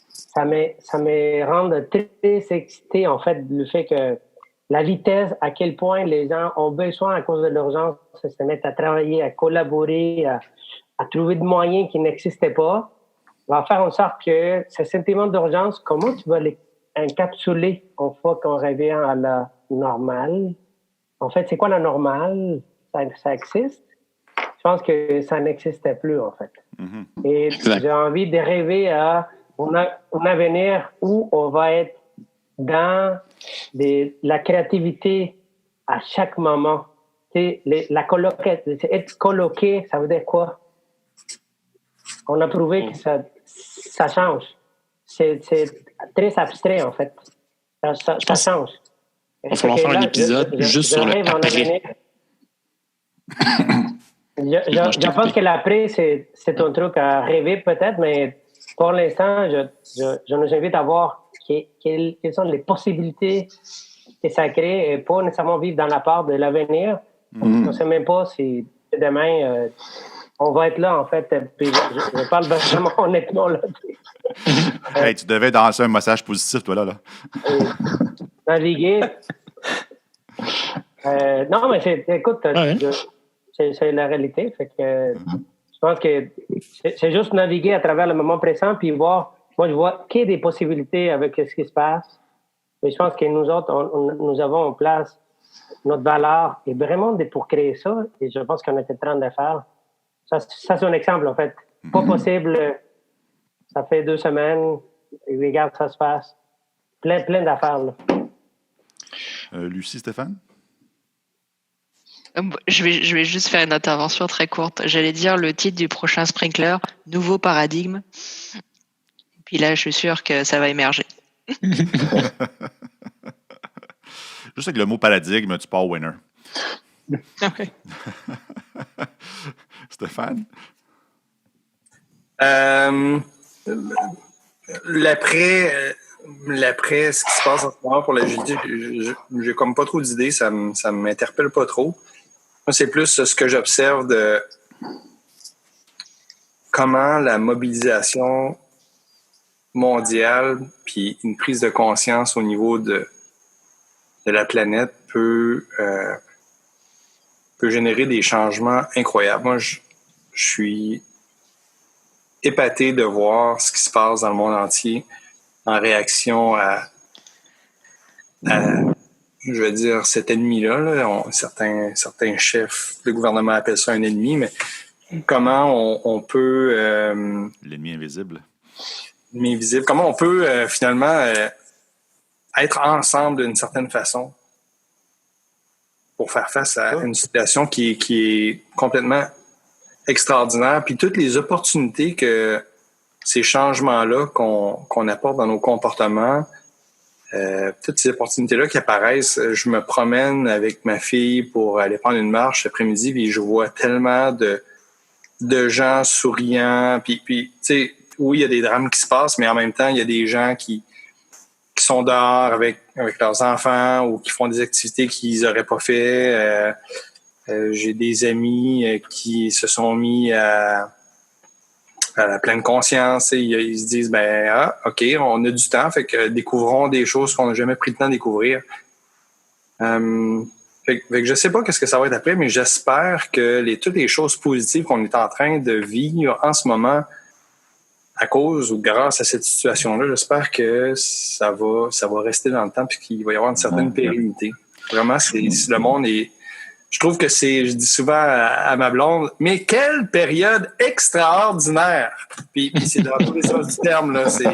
Ça me rend très excité, en fait, le fait que la vitesse, à quel point les gens ont besoin, à cause de l'urgence, de se mettre à travailler, à collaborer, à trouver des moyens qui n'existaient pas, va faire en sorte que ce sentiment d'urgence, comment tu vas encapsuler une fois qu'on revient à la normale? En fait, c'est quoi la normale? Ça existe? Je pense que ça n'existait plus, en fait. Mm-hmm. Et j'ai envie de rêver à un avenir où on va être dans la créativité à chaque moment. Être coloqué, ça veut dire quoi? On a prouvé que ça change. C'est très abstrait, en fait. Ça change. Il va falloir faire un épisode juste sur le après. Je pense que l'après, c'est un truc à rêver peut-être, mais pour l'instant, je nous invite à voir quelles sont les possibilités que ça crée et pas nécessairement vivre dans la part de l'avenir. On ne sait même pas si demain, on va être là, en fait. Puis je parle vraiment honnêtement. Là. Hey, tu devais danser un massage positif, toi, là. Naviguer. Non, mais écoute, c'est la réalité. Fait que, je pense que c'est juste naviguer à travers le moment présent puis voir. Moi, je vois qu'il y a des possibilités avec ce qui se passe. Mais je pense que nous autres, nous avons en place notre valeur et vraiment pour créer ça. Et je pense qu'on est en train de le faire. Ça, c'est un exemple, en fait. Pas possible. Ça fait 2 semaines. Regarde, ça se passe. Plein d'affaires, là. Lucie, Stéphane? Je vais juste faire une intervention très courte. J'allais dire le titre du prochain Sprinkler, Nouveau paradigme. Puis là, je suis sûr que ça va émerger. Juste avec le mot paradigme, tu pars winner. Okay. Stéphane? L'après, ce qui se passe en ce moment pour l'agilité, j'ai comme pas trop d'idées, ça m'interpelle pas trop. Moi, c'est plus ce que j'observe de comment la mobilisation mondiale puis une prise de conscience au niveau de la planète peut générer des changements incroyables. Moi, je suis épaté de voir ce qui se passe dans le monde entier en réaction à je veux dire, cet ennemi-là. Là, certains chefs de gouvernement appellent ça un ennemi, mais comment on peut... l'ennemi invisible. L'ennemi invisible. Comment on peut finalement être ensemble d'une certaine façon pour faire face à une situation qui est complètement extraordinaire. Puis toutes les opportunités que ces changements-là qu'on apporte dans nos comportements, toutes ces opportunités-là qui apparaissent, je me promène avec ma fille pour aller prendre une marche cet après-midi, puis je vois tellement de gens souriants, puis tu sais, oui, il y a des drames qui se passent, mais en même temps, il y a des gens qui sont dehors avec leurs enfants ou qui font des activités qu'ils n'auraient pas fait. J'ai des amis qui se sont mis à la pleine conscience. Et ils se disent, OK, on a du temps, fait que découvrons des choses qu'on n'a jamais pris le temps de découvrir. Fait que je sais pas qu'est-ce que ça va être après, mais j'espère que toutes les choses positives qu'on est en train de vivre en ce moment à cause ou grâce à cette situation-là, j'espère que ça va rester dans le temps puis qu'il va y avoir une certaine pérennité. Vraiment, c'est le monde est... Je trouve que je dis souvent à ma blonde, mais quelle période extraordinaire! Puis c'est dans tous les sens du terme, là. C'est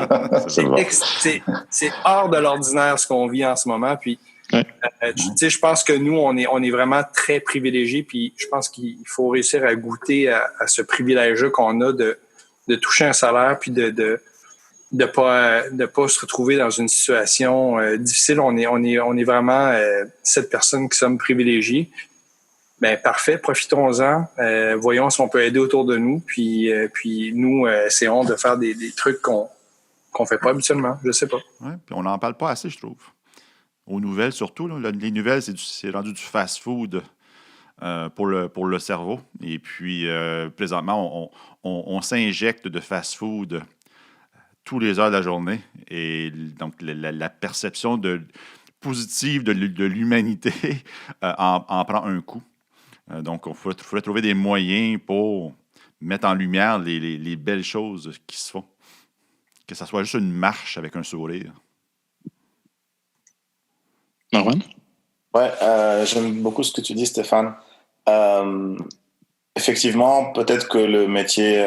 hors de l'ordinaire ce qu'on vit en ce moment. Puis, je pense que nous, on est vraiment très privilégiés. Puis je pense qu'il faut réussir à goûter à ce privilège qu'on a de toucher un salaire puis de pas se retrouver dans une situation difficile. On est vraiment 7 personnes qui sommes privilégiées. Ben parfait, profitons-en. Voyons si on peut aider autour de nous. Puis nous, essayons de faire des trucs qu'on fait pas habituellement. Je sais pas. Oui, puis on n'en parle pas assez, je trouve. Aux nouvelles, surtout. Là, les nouvelles, c'est rendu du fast-food pour le cerveau. Et puis, présentement, on s'injecte de fast-food tous les heures de la journée. Et donc, la perception positive de l'humanité en prend un coup. Donc, il faudrait trouver des moyens pour mettre en lumière les belles choses qui se font. Que ça soit juste une marche avec un sourire. Marwan? Ouais, j'aime beaucoup ce que tu dis, Stéphane. Effectivement, peut-être que le métier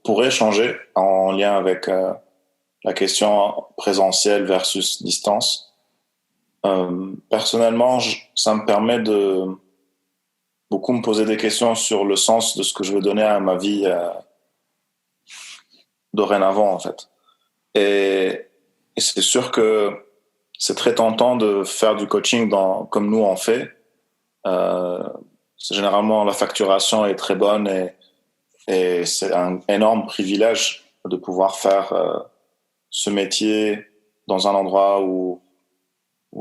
pourrait changer en lien avec la question présentielle versus distance. Personnellement, ça me permet de beaucoup me poser des questions sur le sens de ce que je veux donner à ma vie dorénavant, en fait. Et c'est sûr que c'est très tentant de faire du coaching comme nous on fait. Généralement, la facturation est très bonne et c'est un énorme privilège de pouvoir faire ce métier dans un endroit où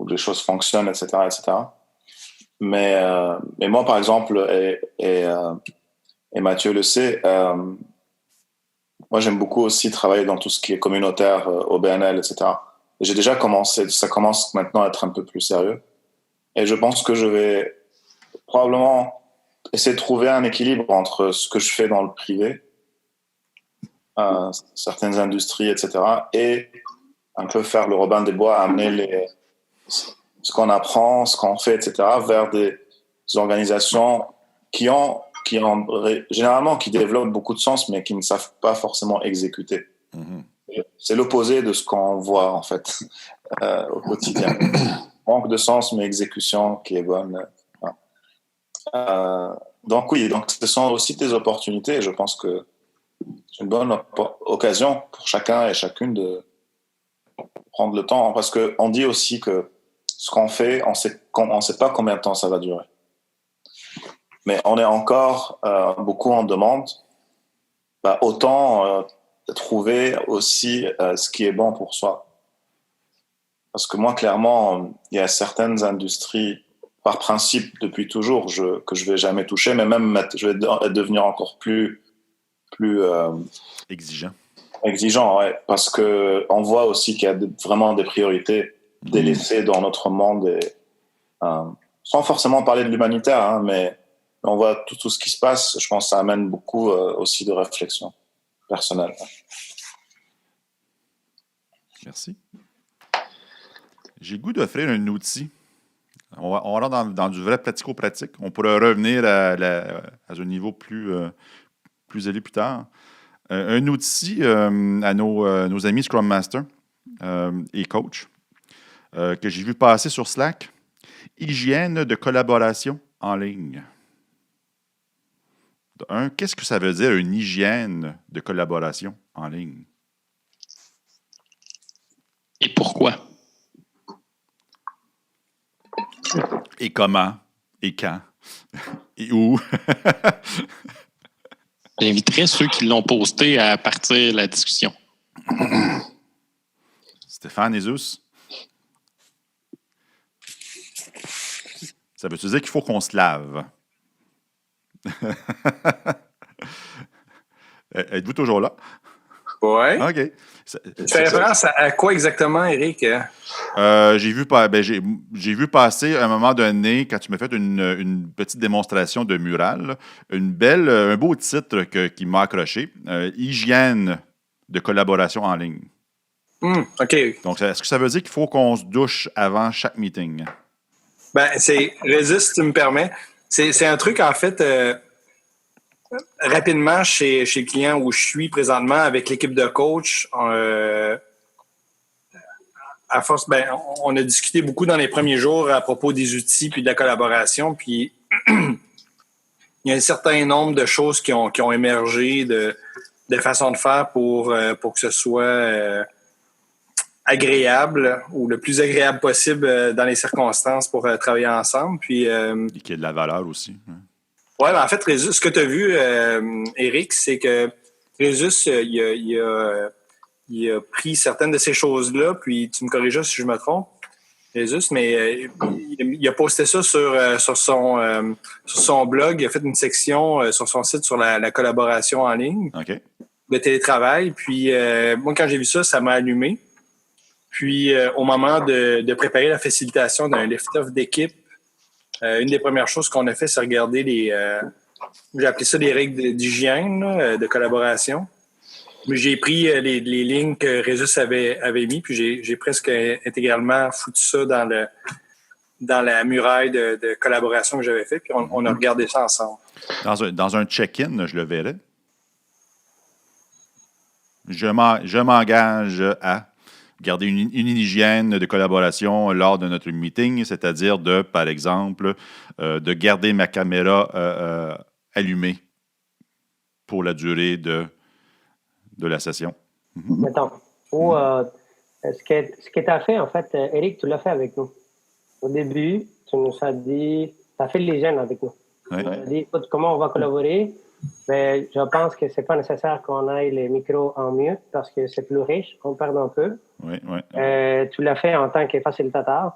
les choses fonctionnent, etc., etc. Mais moi, par exemple, et Mathieu le sait, moi, j'aime beaucoup aussi travailler dans tout ce qui est communautaire, OBNL, etc. Et j'ai déjà commencé, ça commence maintenant à être un peu plus sérieux. Et je pense que je vais probablement essayer de trouver un équilibre entre ce que je fais dans le privé, certaines industries, etc., et un peu faire le Robin des Bois, amener ce qu'on apprend, ce qu'on fait, etc., vers des organisations qui généralement qui développent beaucoup de sens, mais qui ne savent pas forcément exécuter. Mm-hmm. C'est l'opposé de ce qu'on voit, en fait, au quotidien. Manque de sens, mais exécution qui est bonne. Donc oui, donc ce sont aussi des opportunités, et je pense que c'est une bonne occasion pour chacun et chacune de prendre le temps, parce qu'on dit aussi que ce qu'on fait, on sait pas combien de temps ça va durer. Mais on est encore beaucoup en demande. Autant trouver aussi ce qui est bon pour soi. Parce que moi, clairement, il y a certaines industries, par principe, depuis toujours, que je vais jamais toucher, mais même je vais devenir encore plus exigeant, ouais, parce que on voit aussi qu'il y a vraiment des priorités délaissées dans notre monde, et sans forcément parler de l'humanitaire, hein, mais on voit tout ce qui se passe. Je pense que ça amène beaucoup aussi de réflexion personnelle. Merci. J'ai le goût d'offrir un outil. On rentre dans du vrai pratico-pratique. On pourrait revenir à un niveau plus élevé plus tard. Un outil à nos amis Scrum Master et coach que j'ai vu passer sur Slack. Hygiène de collaboration en ligne. Qu'est-ce que ça veut dire une hygiène de collaboration en ligne? Et pourquoi? Et comment? Et quand? Et où? J'inviterais ceux qui l'ont posté à partir de la discussion. Stéphane et Zeus? Ça veut-tu dire qu'il faut qu'on se lave? Oui. Êtes-vous toujours là? Ouais. OK. Tu fais référence à quoi exactement, Éric? J'ai vu passer à un moment donné, quand tu m'as fait une petite démonstration de mural, un beau titre qui m'a accroché, Hygiène de collaboration en ligne. OK. Donc, est-ce que ça veut dire qu'il faut qu'on se douche avant chaque meeting? Résiste, si tu me permets. C'est un truc, en fait, rapidement, chez le client où je suis présentement avec l'équipe de coach, à force, on a discuté beaucoup dans les premiers jours à propos des outils puis de la collaboration. Puis, il y a un certain nombre de choses qui ont émergé de façons de faire pour que ce soit agréable ou le plus agréable possible dans les circonstances pour travailler ensemble. Puis, Et qu'il y ait de la valeur aussi. Oui, en fait, Résus, ce que tu as vu, Éric, c'est que Résus, il a pris certaines de ces choses-là, puis tu me corrigeras si je me trompe, Résus, mais il a posté ça sur son blog, il a fait une section sur son site sur la collaboration en ligne, le télétravail, puis moi, quand j'ai vu ça, ça m'a allumé. Puis, au moment de préparer la facilitation d'un lift-off d'équipe, une des premières choses qu'on a fait, c'est regarder j'ai appelé ça des règles d'hygiène, de collaboration. Mais j'ai pris les lignes que Résus avait mis, puis j'ai presque intégralement foutu ça dans la muraille de collaboration que j'avais fait, puis on a regardé ça ensemble. Dans un check-in, je le verrai. Je m'engage à garder une hygiène de collaboration lors de notre meeting, c'est-à-dire par exemple, de garder ma caméra allumée pour la durée de la session. Mettons. Ou ce que tu as fait, en fait, Éric, tu l'as fait avec nous. Au début, tu nous as dit, tu as fait l'hygiène avec nous. Oui. Tu as dit, écoute, comment on va collaborer? Mais je pense que c'est pas nécessaire qu'on aille les micros en mute parce que c'est plus riche, on perd un peu. Oui. Tu l'as fait en tant que facilitateur.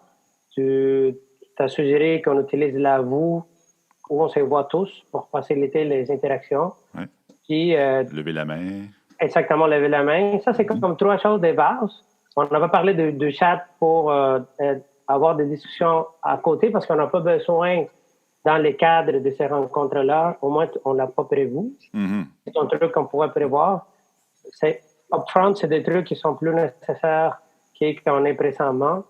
Tu as suggéré qu'on utilise la vous où on se voit tous pour faciliter les interactions. Oui. Puis, lever la main. Exactement, lever la main. Ça, c'est comme trois choses de base. On avait parlé de chat pour avoir des discussions à côté parce qu'on n'a pas besoin dans les cadres de ces rencontres-là, au moins, on ne l'a pas prévu. Mm-hmm. C'est un truc qu'on pourrait prévoir. Upfront, c'est des trucs qui sont plus nécessaires qu'on est présentement.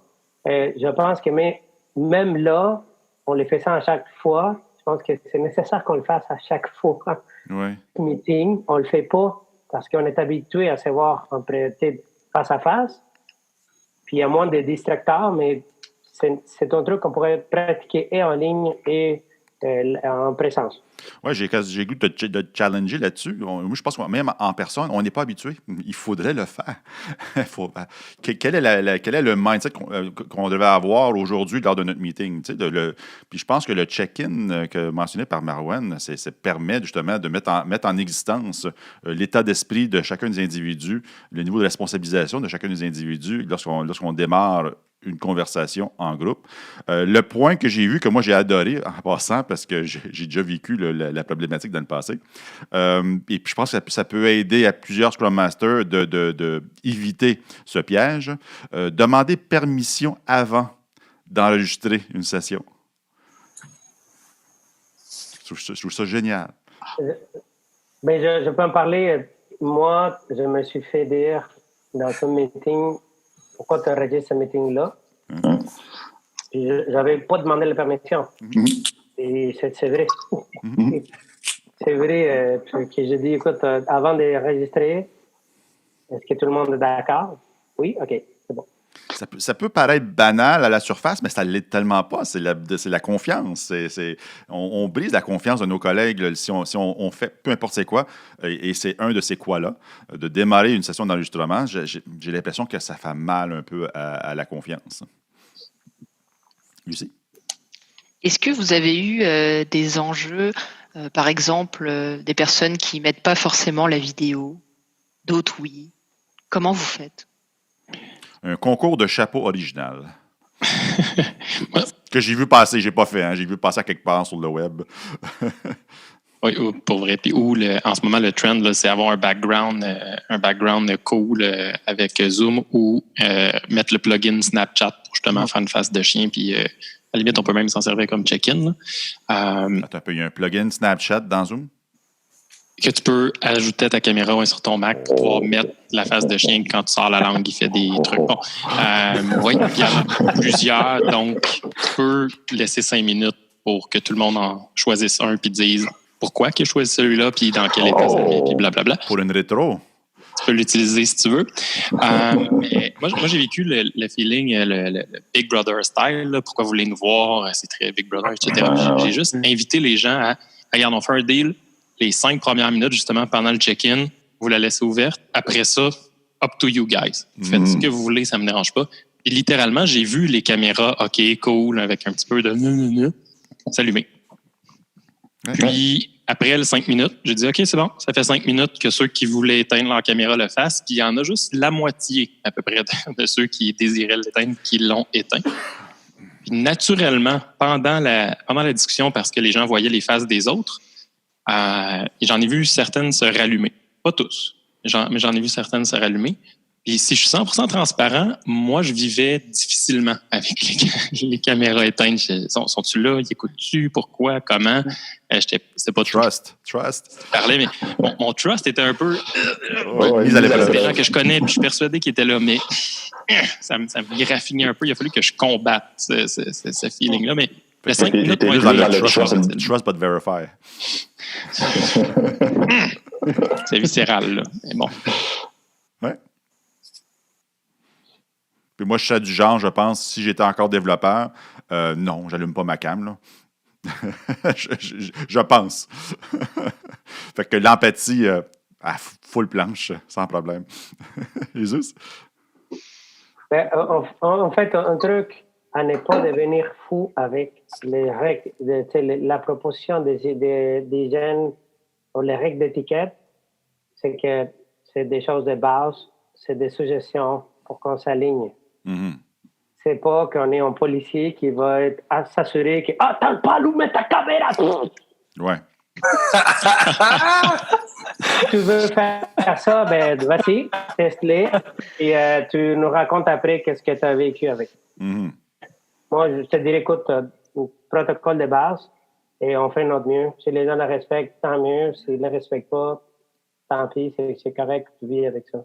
Je pense que même là, on les fait ça à chaque fois. Je pense que c'est nécessaire qu'on le fasse à chaque fois. Oui. Meeting, on ne le fait pas parce qu'on est habitué à se voir face à face. Puis il y a moins de distracteurs, mais c'est un truc qu'on pourrait pratiquer et en ligne et en présence. Oui, j'ai goût de te challenger là-dessus. Moi, je pense que même en personne, on n'est pas habitué. Il faudrait le faire. Quel est le mindset qu'on devait avoir aujourd'hui lors de notre meeting? Puis je pense que le check-in mentionné par Marouane, ça permet justement de mettre en existence l'état d'esprit de chacun des individus, le niveau de responsabilisation de chacun des individus lorsqu'on démarre une conversation en groupe. Le point que j'ai vu, que moi j'ai adoré en passant, parce que j'ai déjà vécu la problématique dans le passé, et puis je pense que ça peut aider à plusieurs Scrum Masters de éviter ce piège, demander permission avant d'enregistrer une session. Je trouve ça génial. Je peux en parler. Moi, je me suis fait dire dans ce meeting, pourquoi tu enregistres ce meeting-là? Puis je n'avais pas demandé la permission. Et c'est vrai. C'est vrai que j'ai dit, écoute, avant d'enregistrer, est-ce que tout le monde est d'accord? Oui? OK, c'est bon. Ça peut paraître banal à la surface, mais ça ne l'est tellement pas. C'est la confiance. On brise la confiance de nos collègues là, si on fait peu importe c'est quoi. Et c'est un de ces quoi-là. De démarrer une session d'enregistrement, j'ai l'impression que ça fait mal un peu à la confiance. Lucie? Est-ce que vous avez eu des enjeux, par exemple, des personnes qui ne mettent pas forcément la vidéo, d'autres oui? Comment vous faites? Un concours de chapeau original. Que j'ai vu passer, j'ai pas fait, hein, j'ai vu passer à quelque part sur le web. Oui, pour vrai. Puis en ce moment, le trend, là, c'est avoir un background cool avec Zoom ou mettre le plugin Snapchat pour justement faire une face de chien. Puis à la limite, on peut même s'en servir comme check-in. Attends un peu, il y a un plugin Snapchat dans Zoom? Que tu peux ajouter à ta caméra sur ton Mac pour pouvoir mettre la face de chien quand tu sors la langue, il fait des trucs. Bon, oui, il y en a plusieurs, donc tu peux laisser 5 minutes pour que tout le monde en choisisse un puis dise pourquoi qu'il a choisi celui-là puis dans quel état ça met, puis blablabla. Pour une rétro. Tu peux l'utiliser si tu veux. Mais moi, j'ai vécu le feeling, le Big Brother style. Là, pourquoi vous voulez nous voir? C'est très Big Brother, etc. J'ai juste invité les gens à regarde, on fait un deal. Les 5 premières minutes, justement, pendant le check-in, vous la laissez ouverte. Après ça, up to you guys. Vous faites ce que vous voulez, ça me dérange pas. Et littéralement, j'ai vu les caméras, OK, cool, avec un petit peu de s'allumer. Puis, après les 5 minutes, j'ai dit, OK, c'est bon, ça fait 5 minutes que ceux qui voulaient éteindre leur caméra le fassent. Puis, il y en a juste la moitié, à peu près, de ceux qui désiraient l'éteindre, qui l'ont éteint. Puis, naturellement, pendant la discussion, parce que les gens voyaient les faces des autres, j'en ai vu certaines se rallumer. Pas tous, mais j'en ai vu certaines se rallumer. Puis si je suis 100% transparent, moi, je vivais difficilement avec les caméras éteintes. Sont-tu là? Ils écoutent-tu? Pourquoi? Comment? C'était pas Trust. Parlais, mais mon trust était un peu... C'est des gens que je connais, puis je suis persuadé qu'ils étaient là, mais ça me graffinait un peu. Il a fallu que je combatte ce feeling-là, mais... Le 5 minutes, juste dans le trust but verify. C'est viscéral, là. Mais bon. Ouais. Puis moi, je serais du genre, je pense, si j'étais encore développeur, non, j'allume pas ma cam, là. je pense. Fait que l'empathie, à full planche, sans problème. Jésus? En fait, un truc à ne pas devenir fou avec les règles, la proposition des jeunes ou les règles d'étiquette, c'est que c'est des choses de base, c'est des suggestions pour qu'on s'aligne. Mm-hmm. C'est pas qu'on est un policier qui va s'assurer que « Ah, t'as pas allumé ta caméra! » Ouais. Tu veux faire ça, ben vas-y, teste-les et tu nous racontes après qu'est-ce que tu as vécu avec. Mm-hmm. Moi, je te dirais, écoute, protocole de base et on fait notre mieux. Si les gens le respectent, tant mieux. S'ils ne le respectent pas, tant pis, c'est correct, tu vis avec ça.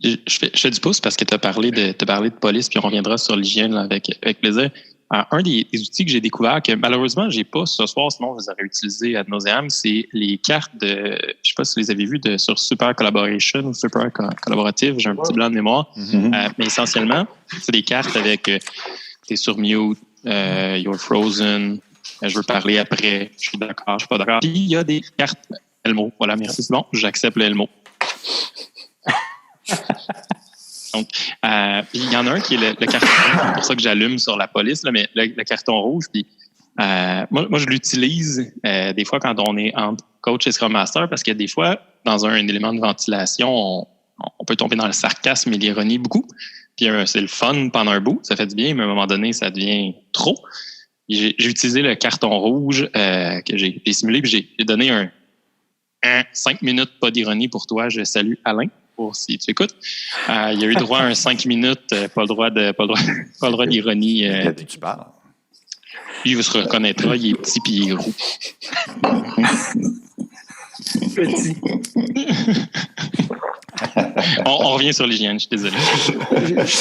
Je fais du pouce parce que tu as parlé de police, puis on reviendra sur l'hygiène là, avec plaisir. Un des outils que j'ai découvert, que malheureusement, je n'ai pas ce soir, sinon je les aurais utilisés ad nauseam, c'est les cartes de, je ne sais pas si vous les avez vues, sur Super Collaboration ou Super Collaborative, j'ai un petit blanc de mémoire, mais essentiellement, c'est des cartes avec t'es sur mute, you're frozen, je veux parler après, je suis d'accord, je suis pas d'accord. Puis il y a des cartes Elmo, voilà, merci, c'est bon, j'accepte le Elmo. Donc, il y en a un qui est le carton rouge, c'est pour ça que j'allume sur la police, là, mais le carton rouge, puis moi, je l'utilise des fois quand on est entre coach et Scrum Master, parce que des fois, dans un élément de ventilation, on peut tomber dans le sarcasme et l'ironie beaucoup. Puis c'est le fun pendant un bout, ça fait du bien, mais à un moment donné, ça devient trop. J'ai utilisé le carton rouge que j'ai simulé, puis j'ai donné un 5 minutes pas d'ironie pour toi. Je salue Alain. Si tu écoutes. Il y a eu droit à un 5 minutes, pas le droit d'ironie. Tu parles. Lui, il se reconnaîtra, il est petit puis il est roux. Petit. on revient sur l'hygiène, je suis désolé.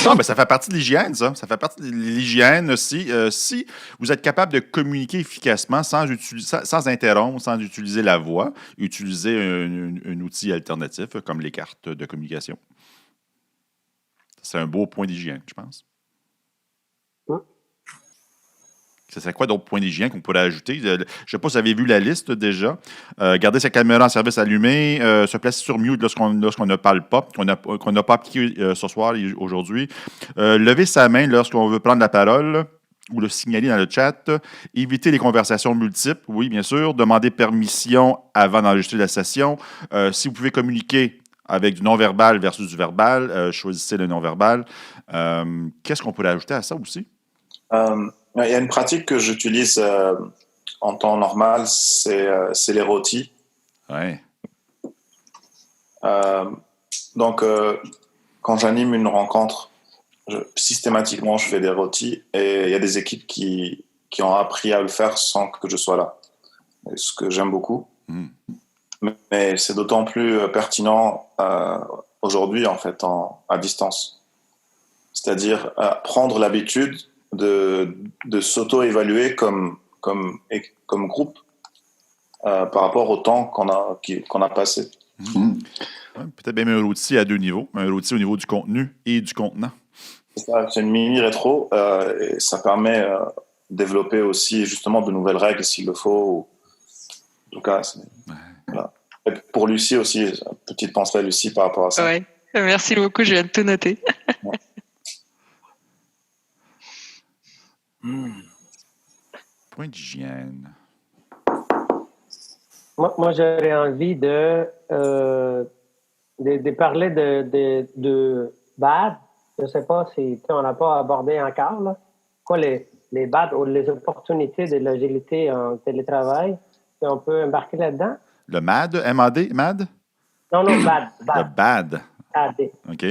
Non, mais ça fait partie de l'hygiène, ça. Ça fait partie de l'hygiène aussi. Si vous êtes capable de communiquer efficacement sans interrompre, sans utiliser la voix, utiliser un outil alternatif comme les cartes de communication. C'est un beau point d'hygiène, je pense. Ça serait quoi d'autres points d'hygiène qu'on pourrait ajouter? Je ne sais pas si vous avez vu la liste déjà. Garder sa caméra en service allumée, se placer sur mute lorsqu'on ne parle pas, qu'on n'a pas appliqué ce soir et aujourd'hui. Lever sa main lorsqu'on veut prendre la parole ou le signaler dans le chat. Éviter les conversations multiples, oui, bien sûr. Demander permission avant d'enregistrer la session. Si vous pouvez communiquer avec du non-verbal versus du verbal, choisissez le non-verbal. Qu'est-ce qu'on pourrait ajouter à ça aussi? Il y a une pratique que j'utilise en temps normal, c'est les rôtis. Ouais. Donc, quand j'anime une rencontre, systématiquement, je fais des rôtis et il y a des équipes qui ont appris à le faire sans que je sois là. Ce que j'aime beaucoup. Mais c'est d'autant plus pertinent aujourd'hui, en fait, à distance. C'est-à-dire prendre l'habitude de s'auto-évaluer comme groupe par rapport au temps qu'on a passé. Ouais, peut-être même un outil à 2 niveaux. Un outil au niveau du contenu et du contenant. C'est une mini-rétro et ça permet de développer aussi justement de nouvelles règles s'il le faut. En tout cas, voilà. Et pour Lucie aussi, petite pensée à Lucie par rapport à ça. Ouais. Merci beaucoup, je viens de tout noter. Point d'hygiène. Moi, j'aurais envie de parler de BAD. Je ne sais pas si on n'a pas abordé encore. Là. Quoi, les BAD ou les opportunités de l'agilité en télétravail, si on peut embarquer là-dedans? Le MAD, M-A-D, MAD? Non, BAD. Le BAD. AD. OK.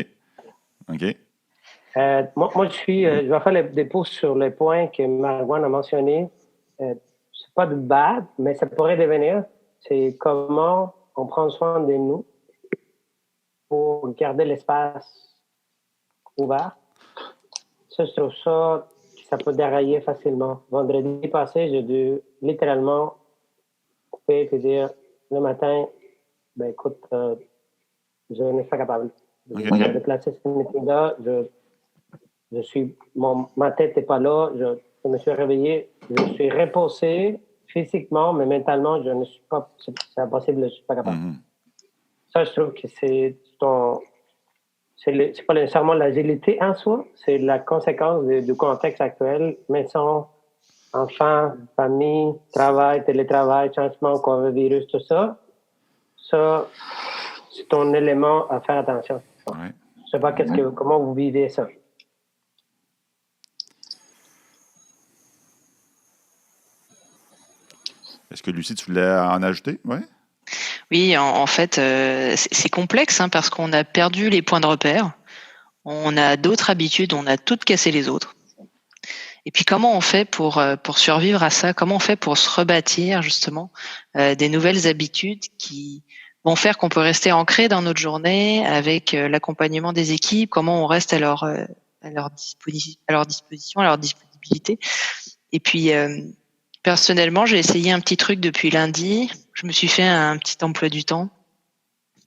Moi, je vais faire des pouces sur les points que Marouane a mentionnés. C'est pas du BAD, mais ça pourrait devenir. C'est comment on prend soin de nous pour garder l'espace ouvert. Ça, je trouve ça peut dérailler facilement. Vendredi passé, j'ai dû littéralement couper et dire le matin, ben écoute, je ne suis pas capable de déplacer ce meeting-là. Ma tête n'est pas là. Je me suis réveillé. Je suis reposé physiquement, mais mentalement, je ne suis pas. C'est impossible, je ne suis pas capable. Ça, je trouve que c'est pas nécessairement l'agilité en soi, c'est la conséquence du contexte actuel, maison, enfants, famille, travail, télétravail, changement, coronavirus, tout ça. Ça, c'est un élément à faire attention. Ouais. Je ne sais pas comment vous vivez ça. Est-ce que Lucie, tu voulais en ajouter? Ouais. Oui, en fait, c'est complexe parce qu'on a perdu les points de repère. On a d'autres habitudes, on a toutes cassé les autres. Et puis, comment on fait pour survivre à ça? Comment on fait pour se rebâtir, justement, des nouvelles habitudes qui vont faire qu'on peut rester ancré dans notre journée avec l'accompagnement des équipes? Comment on reste à leur disposition, à leur disponibilité? Et puis, personnellement, j'ai essayé un petit truc depuis lundi. Je me suis fait un petit emploi du temps.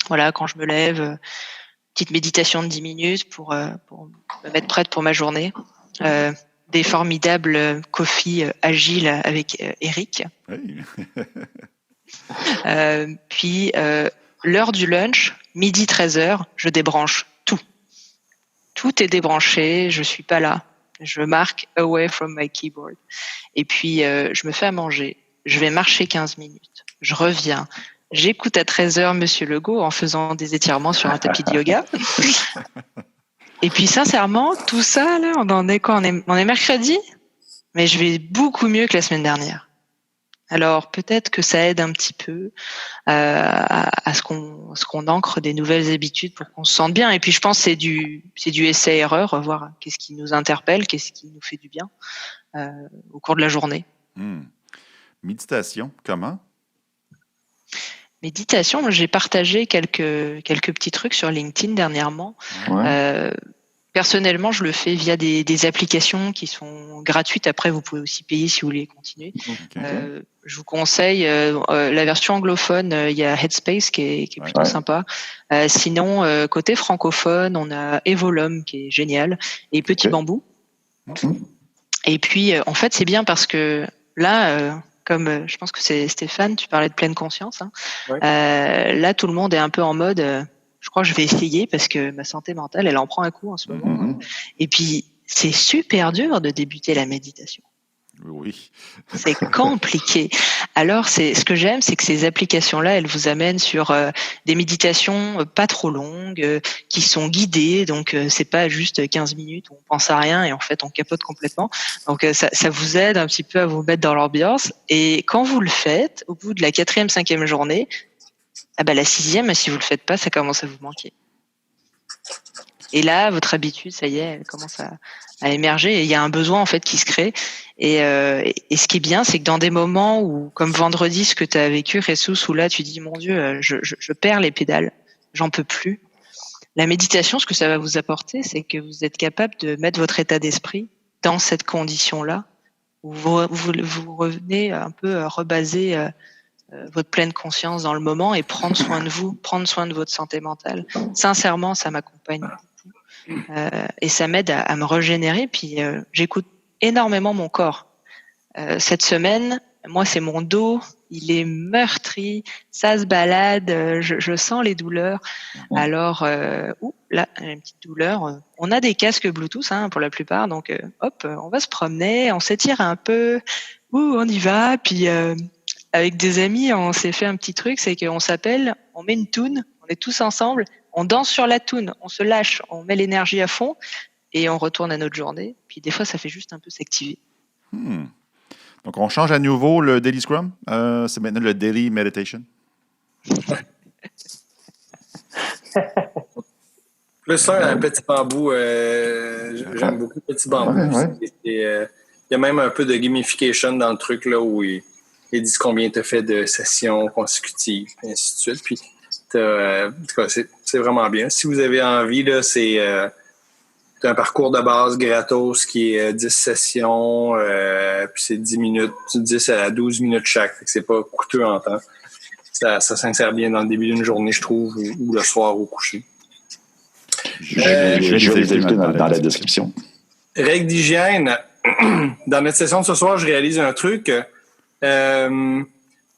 Voilà, quand je me lève, petite méditation de 10 minutes pour me mettre prête pour ma journée. Des formidables coffees agiles avec Eric. Oui. Puis, l'heure du lunch, midi 13h, je débranche tout. Tout est débranché, je suis pas là. Je marque away from my keyboard. Et puis, je me fais à manger. Je vais marcher 15 minutes. Je reviens. J'écoute à 13h Monsieur Legault en faisant des étirements sur un tapis de yoga. Et puis, sincèrement, tout ça, là, on en est quoi? On est mercredi, mais je vais beaucoup mieux que la semaine dernière. Alors, peut-être que ça aide un petit peu à ce qu'on ancre des nouvelles habitudes pour qu'on se sente bien. Et puis, je pense que c'est du essai-erreur, voir qu'est-ce qui nous interpelle, qu'est-ce qui nous fait du bien au cours de la journée. Méditation, comment? Méditation, j'ai partagé quelques petits trucs sur LinkedIn dernièrement. Ouais. Personnellement, je le fais via des applications qui sont gratuites. Après, vous pouvez aussi payer si vous voulez continuer. Okay. Je vous conseille la version anglophone. Il y a Headspace qui est plutôt sympa. Sinon, côté francophone, on a Evolum qui est génial et Petit Bambou. Et puis, en fait, c'est bien parce que là, comme je pense que c'est Stéphane, tu parlais de pleine conscience. Là, tout le monde est un peu en mode. Je crois que je vais essayer parce que ma santé mentale, elle en prend un coup en ce moment. Et puis, c'est super dur de débuter la méditation. Oui. C'est compliqué. Alors, ce que j'aime, c'est que ces applications-là, elles vous amènent sur des méditations pas trop longues, qui sont guidées. Donc, c'est pas juste 15 minutes où on pense à rien et en fait, on capote complètement. Donc, ça vous aide un petit peu à vous mettre dans l'ambiance. Et quand vous le faites, au bout de la 4e, 5e journée, la 6e, si vous le faites pas, ça commence à vous manquer. Et là, votre habitude, ça y est, elle commence à émerger et il y a un besoin en fait qui se crée. Et ce qui est bien, c'est que dans des moments où, comme vendredi, ce que tu as vécu, Jesus, où là tu dis mon Dieu, je perds les pédales, j'en peux plus. La méditation, ce que ça va vous apporter, c'est que vous êtes capable de mettre votre état d'esprit dans cette condition-là, où vous revenez un peu rebaser votre pleine conscience dans le moment et prendre soin de vous, prendre soin de votre santé mentale. Sincèrement, ça m'accompagne. Et ça m'aide à me régénérer. Puis j'écoute énormément mon corps. Cette semaine, moi, c'est mon dos. Il est meurtri. Ça se balade. Je sens les douleurs. Alors, là, une petite douleur. On a des casques Bluetooth pour la plupart. Donc, hop, on va se promener. On s'étire un peu. On y va. Puis, avec des amis, on s'est fait un petit truc. C'est qu'on s'appelle, on met une toune. On est tous ensemble. On danse sur la toune, on se lâche, on met l'énergie à fond et on retourne à notre journée. Puis des fois, ça fait juste un peu s'activer. Donc, on change à nouveau le Daily Scrum. C'est maintenant le Daily Meditation. Plus un petit bambou. J'aime beaucoup le petit bambou. Il y a même un peu de gamification dans le truc là où il dit combien tu as fait de sessions consécutives, et ainsi de suite. Puis, en tout cas, c'est vraiment bien. Si vous avez envie, là, c'est un parcours de base gratos qui est 10 sessions, puis c'est 10 minutes, 10 à 12 minutes chaque. Fait que c'est pas coûteux en temps. Ça s'insère bien dans le début d'une journée, je trouve, ou le soir au coucher. Je vais les ajouter dans la description. Règles d'hygiène. Dans notre session de ce soir, je réalise un truc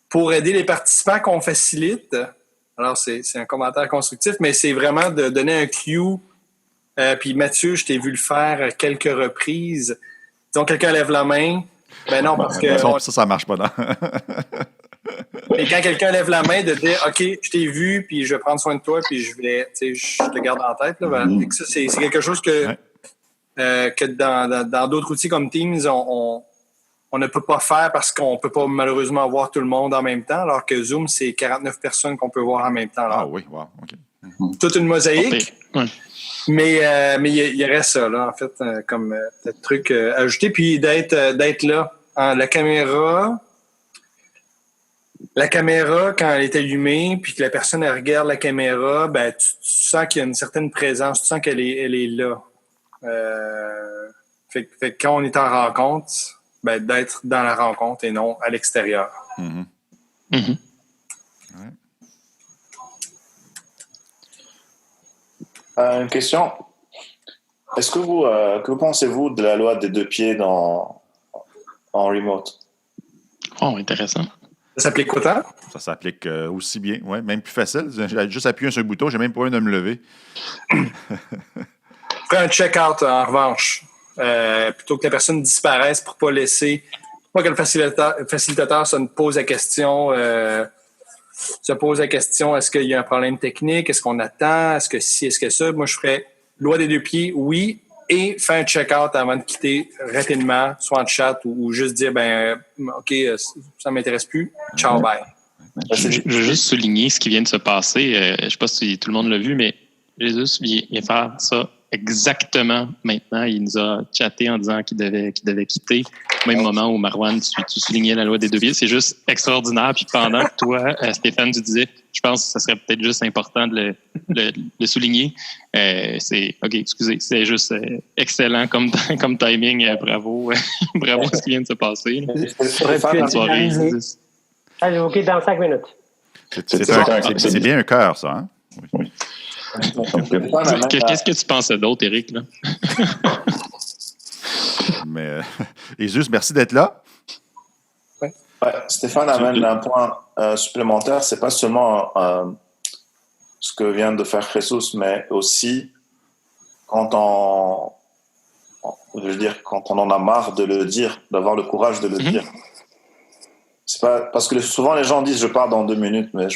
pour aider les participants qu'on facilite. Alors, c'est un commentaire constructif, mais c'est vraiment de donner un cue. Puis Mathieu, je t'ai vu le faire quelques reprises. Disons, quelqu'un lève la main. Ben non, parce que... Ça marche pas, non? Et quand quelqu'un lève la main, de dire « OK, je t'ai vu, puis je vais prendre soin de toi, puis je te garde en tête. » Ça, c'est quelque chose que dans d'autres outils comme Teams, on ne peut pas faire parce qu'on ne peut pas malheureusement voir tout le monde en même temps, alors que Zoom, c'est 49 personnes qu'on peut voir en même temps. Alors, oui, wow, OK. Toute une mosaïque. Ouais. Mais il y aurait ça, là, en fait, comme truc ajouté. Puis d'être là. La caméra, quand elle est allumée, puis que la personne elle regarde la caméra, ben tu sens qu'il y a une certaine présence, tu sens qu'elle est là. Fait que quand on est en rencontre, ben, d'être dans la rencontre et non à l'extérieur. Mm-hmm. Mm-hmm. Ouais. Une question. Est-ce que que pensez-vous de la loi des 2 pieds en remote? Oh, intéressant. Ça s'applique autant? Ça s'applique aussi bien, ouais, même plus facile. J'ai juste appuyé sur un bouton, j'ai même pas besoin de me lever. Fais un check-out, en revanche. Plutôt que la personne disparaisse pour pas laisser... Pas que le facilitateur se pose la question... est-ce qu'il y a un problème technique? Est-ce qu'on attend? Est-ce que ci? Est-ce que ça? Moi, je ferais loi des 2 pieds, oui, et faire un check-out avant de quitter rapidement, soit en chat ou juste dire, OK, ça ne m'intéresse plus. Ciao, bye. Je veux juste souligner ce qui vient de se passer. Je ne sais pas si tout le monde l'a vu, mais Jésus vient faire ça exactement maintenant. Il nous a chatté en disant qu'il devait quitter. Au même moment où Marouane, tu soulignais la loi des 2 pieds. C'est juste extraordinaire. Puis pendant que toi, Stéphane, tu disais, je pense que ça serait peut-être juste important de le souligner. OK, excusez, c'est juste excellent comme timing. Bravo. Bravo ce qui vient de se passer. Bonne soirée. Allez, OK, dans 5 minutes. C'est bien un cœur, ça, hein? Oui. Qu'est-ce que tu pensais d'autre, Éric? Là? Mais, Jesus, merci d'être là. Ouais, Stéphane amène un point supplémentaire. C'est pas seulement ce que vient de faire Jesus, mais aussi quand je veux dire, quand on en a marre de le dire, d'avoir le courage de le dire. C'est pas, parce que souvent les gens disent je pars dans 2 minutes, mais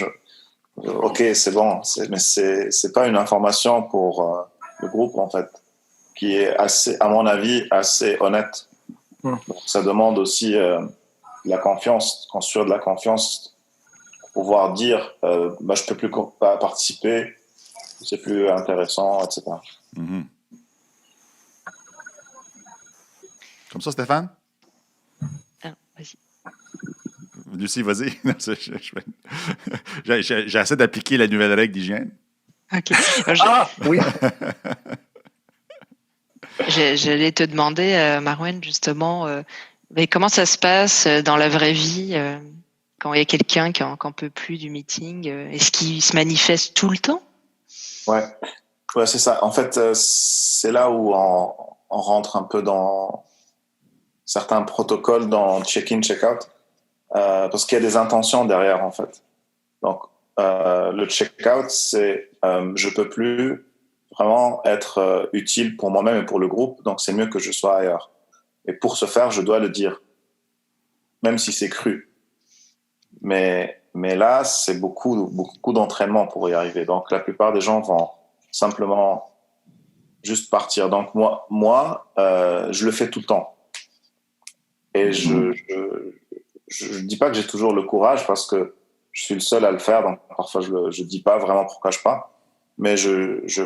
ok, c'est bon, mais c'est pas une information pour le groupe, en fait, qui est assez, à mon avis, assez honnête. Donc, ça demande aussi la confiance, construire de la confiance, pour pouvoir dire je peux plus participer, c'est plus intéressant, etc. Mm-hmm. Comme ça, Stéphane? Vas-y. Lucie, vas-y. J'essaie d'appliquer la nouvelle règle d'hygiène. OK. Oui. J'allais te demander, Marouane, justement, mais comment ça se passe dans la vraie vie quand il y a quelqu'un qui n'en peut plus du meeting? Est-ce qu'il se manifeste tout le temps? Ouais, c'est ça. En fait, c'est là où on rentre un peu dans certains protocoles dans check-in, check-out, parce qu'il y a des intentions derrière, en fait. Donc, le check-out, c'est je peux plus vraiment être utile pour moi-même et pour le groupe, donc c'est mieux que je sois ailleurs. Et pour ce faire, je dois le dire, même si c'est cru. Mais là, c'est beaucoup d'entraînement pour y arriver. Donc, la plupart des gens vont simplement juste partir. Donc, moi, je le fais tout le temps. Et je dis pas que j'ai toujours le courage parce que je suis le seul à le faire. Donc, parfois, je dis pas vraiment pourquoi je pars. Mais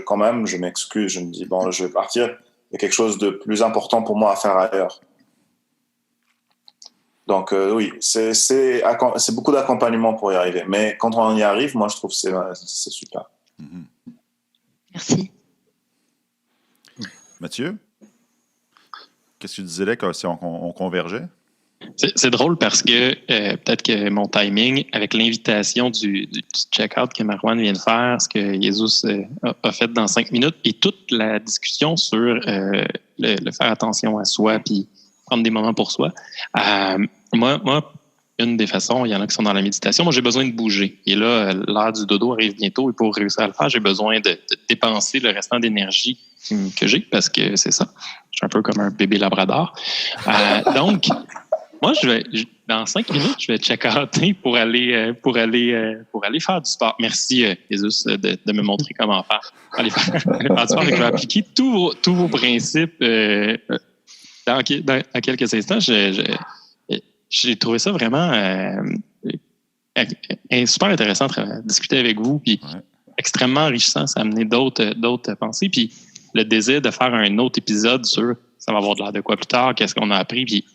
quand même, je m'excuse. Je me dis, bon, je vais partir. Il y a quelque chose de plus important pour moi à faire ailleurs. Donc, oui, c'est beaucoup d'accompagnement pour y arriver. Mais quand on y arrive, moi, je trouve que c'est super. Mm-hmm. Merci. Mathieu, qu'est-ce que tu dirais si on convergeait? C'est drôle parce que peut-être que mon timing, avec l'invitation du check-out que Marouane vient de faire, ce que Jesus a fait dans 5 minutes, et toute la discussion sur le faire attention à soi puis prendre des moments pour soi. Moi, une des façons, il y en a qui sont dans la méditation, moi j'ai besoin de bouger. Et là, l'heure du dodo arrive bientôt et pour réussir à le faire, j'ai besoin de dépenser le restant d'énergie que j'ai parce que c'est ça. Je suis un peu comme un bébé labrador. Donc, moi, dans 5 minutes, je vais check-outer pour aller faire du sport. Merci, Jesus, de me montrer comment faire. Aller faire du sport. Je vais appliquer tous vos principes dans quelques instants. J'ai trouvé ça vraiment super intéressant de discuter avec vous. Puis extrêmement enrichissant. Ça a amené d'autres pensées. Puis le désir de faire un autre épisode sur ça va avoir de l'air de quoi plus tard, qu'est-ce qu'on a appris. Puis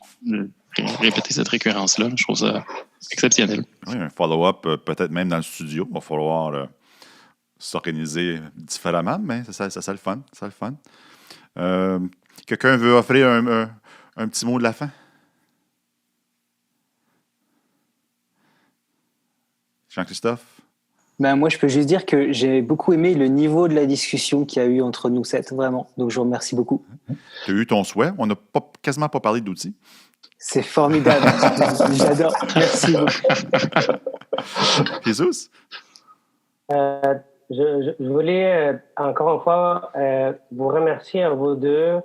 répéter cette récurrence-là. Je trouve ça exceptionnel. Oui, un follow-up, peut-être même dans le studio. Il va falloir s'organiser différemment, mais ça le fun. Ça le fun. Quelqu'un veut offrir un petit mot de la fin? Jean-Christophe? Moi, je peux juste dire que j'ai beaucoup aimé le niveau de la discussion qu'il y a eu entre nous 7, vraiment. Donc, je vous remercie beaucoup. Tu as eu ton souhait. On n'a quasiment pas parlé d'outils. C'est formidable. J'adore. Merci beaucoup. Jesus? Je voulais encore une fois vous remercier à vous deux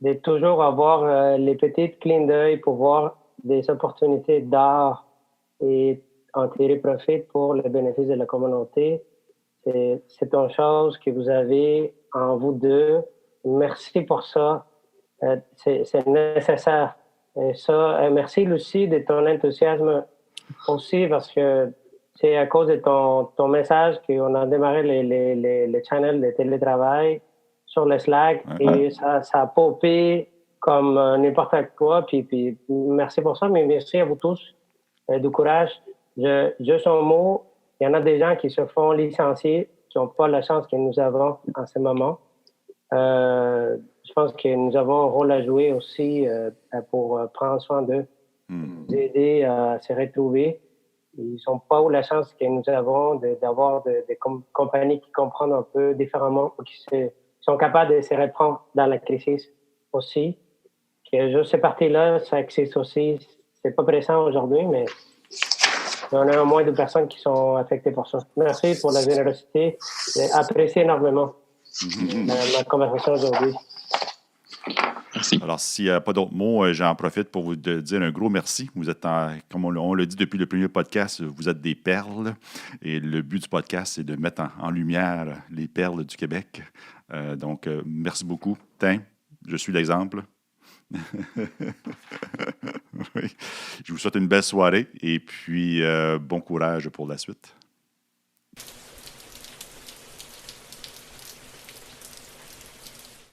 de toujours avoir les petites clins d'œil pour voir des opportunités d'art et en tirer profit pour le bénéfice de la communauté. C'est une chose que vous avez en vous deux. Merci pour ça. C'est nécessaire. Et ça, merci Lucie de ton enthousiasme aussi parce que c'est à cause de ton message qu'on a démarré les channels de télétravail sur le Slack et ça a popé comme n'importe quoi. Puis merci pour ça, mais merci à vous tous du courage. Juste un mot, il y en a des gens qui se font licencier, qui n'ont pas la chance que nous avons en ce moment. Je pense que nous avons un rôle à jouer aussi pour prendre soin d'eux, les aider à se retrouver. Ils n'ont pas eu la chance que nous avons d'avoir des compagnies qui comprennent un peu différemment ou qui sont capables de se reprendre dans la crise aussi. Que juste cette partie-là, ça existe aussi. C'est pas pressant aujourd'hui, mais on a moins de personnes qui sont affectées par ça. Merci pour la générosité. J'ai apprécié énormément la conversation aujourd'hui. Merci. Alors, s'il n'y a pas d'autres mots, j'en profite pour vous dire un gros merci. Vous êtes, comme on l'a dit depuis le premier podcast, vous êtes des perles. Et le but du podcast, c'est de mettre en lumière les perles du Québec. Donc, merci beaucoup. Je suis l'exemple. Oui. Je vous souhaite une belle soirée et puis bon courage pour la suite.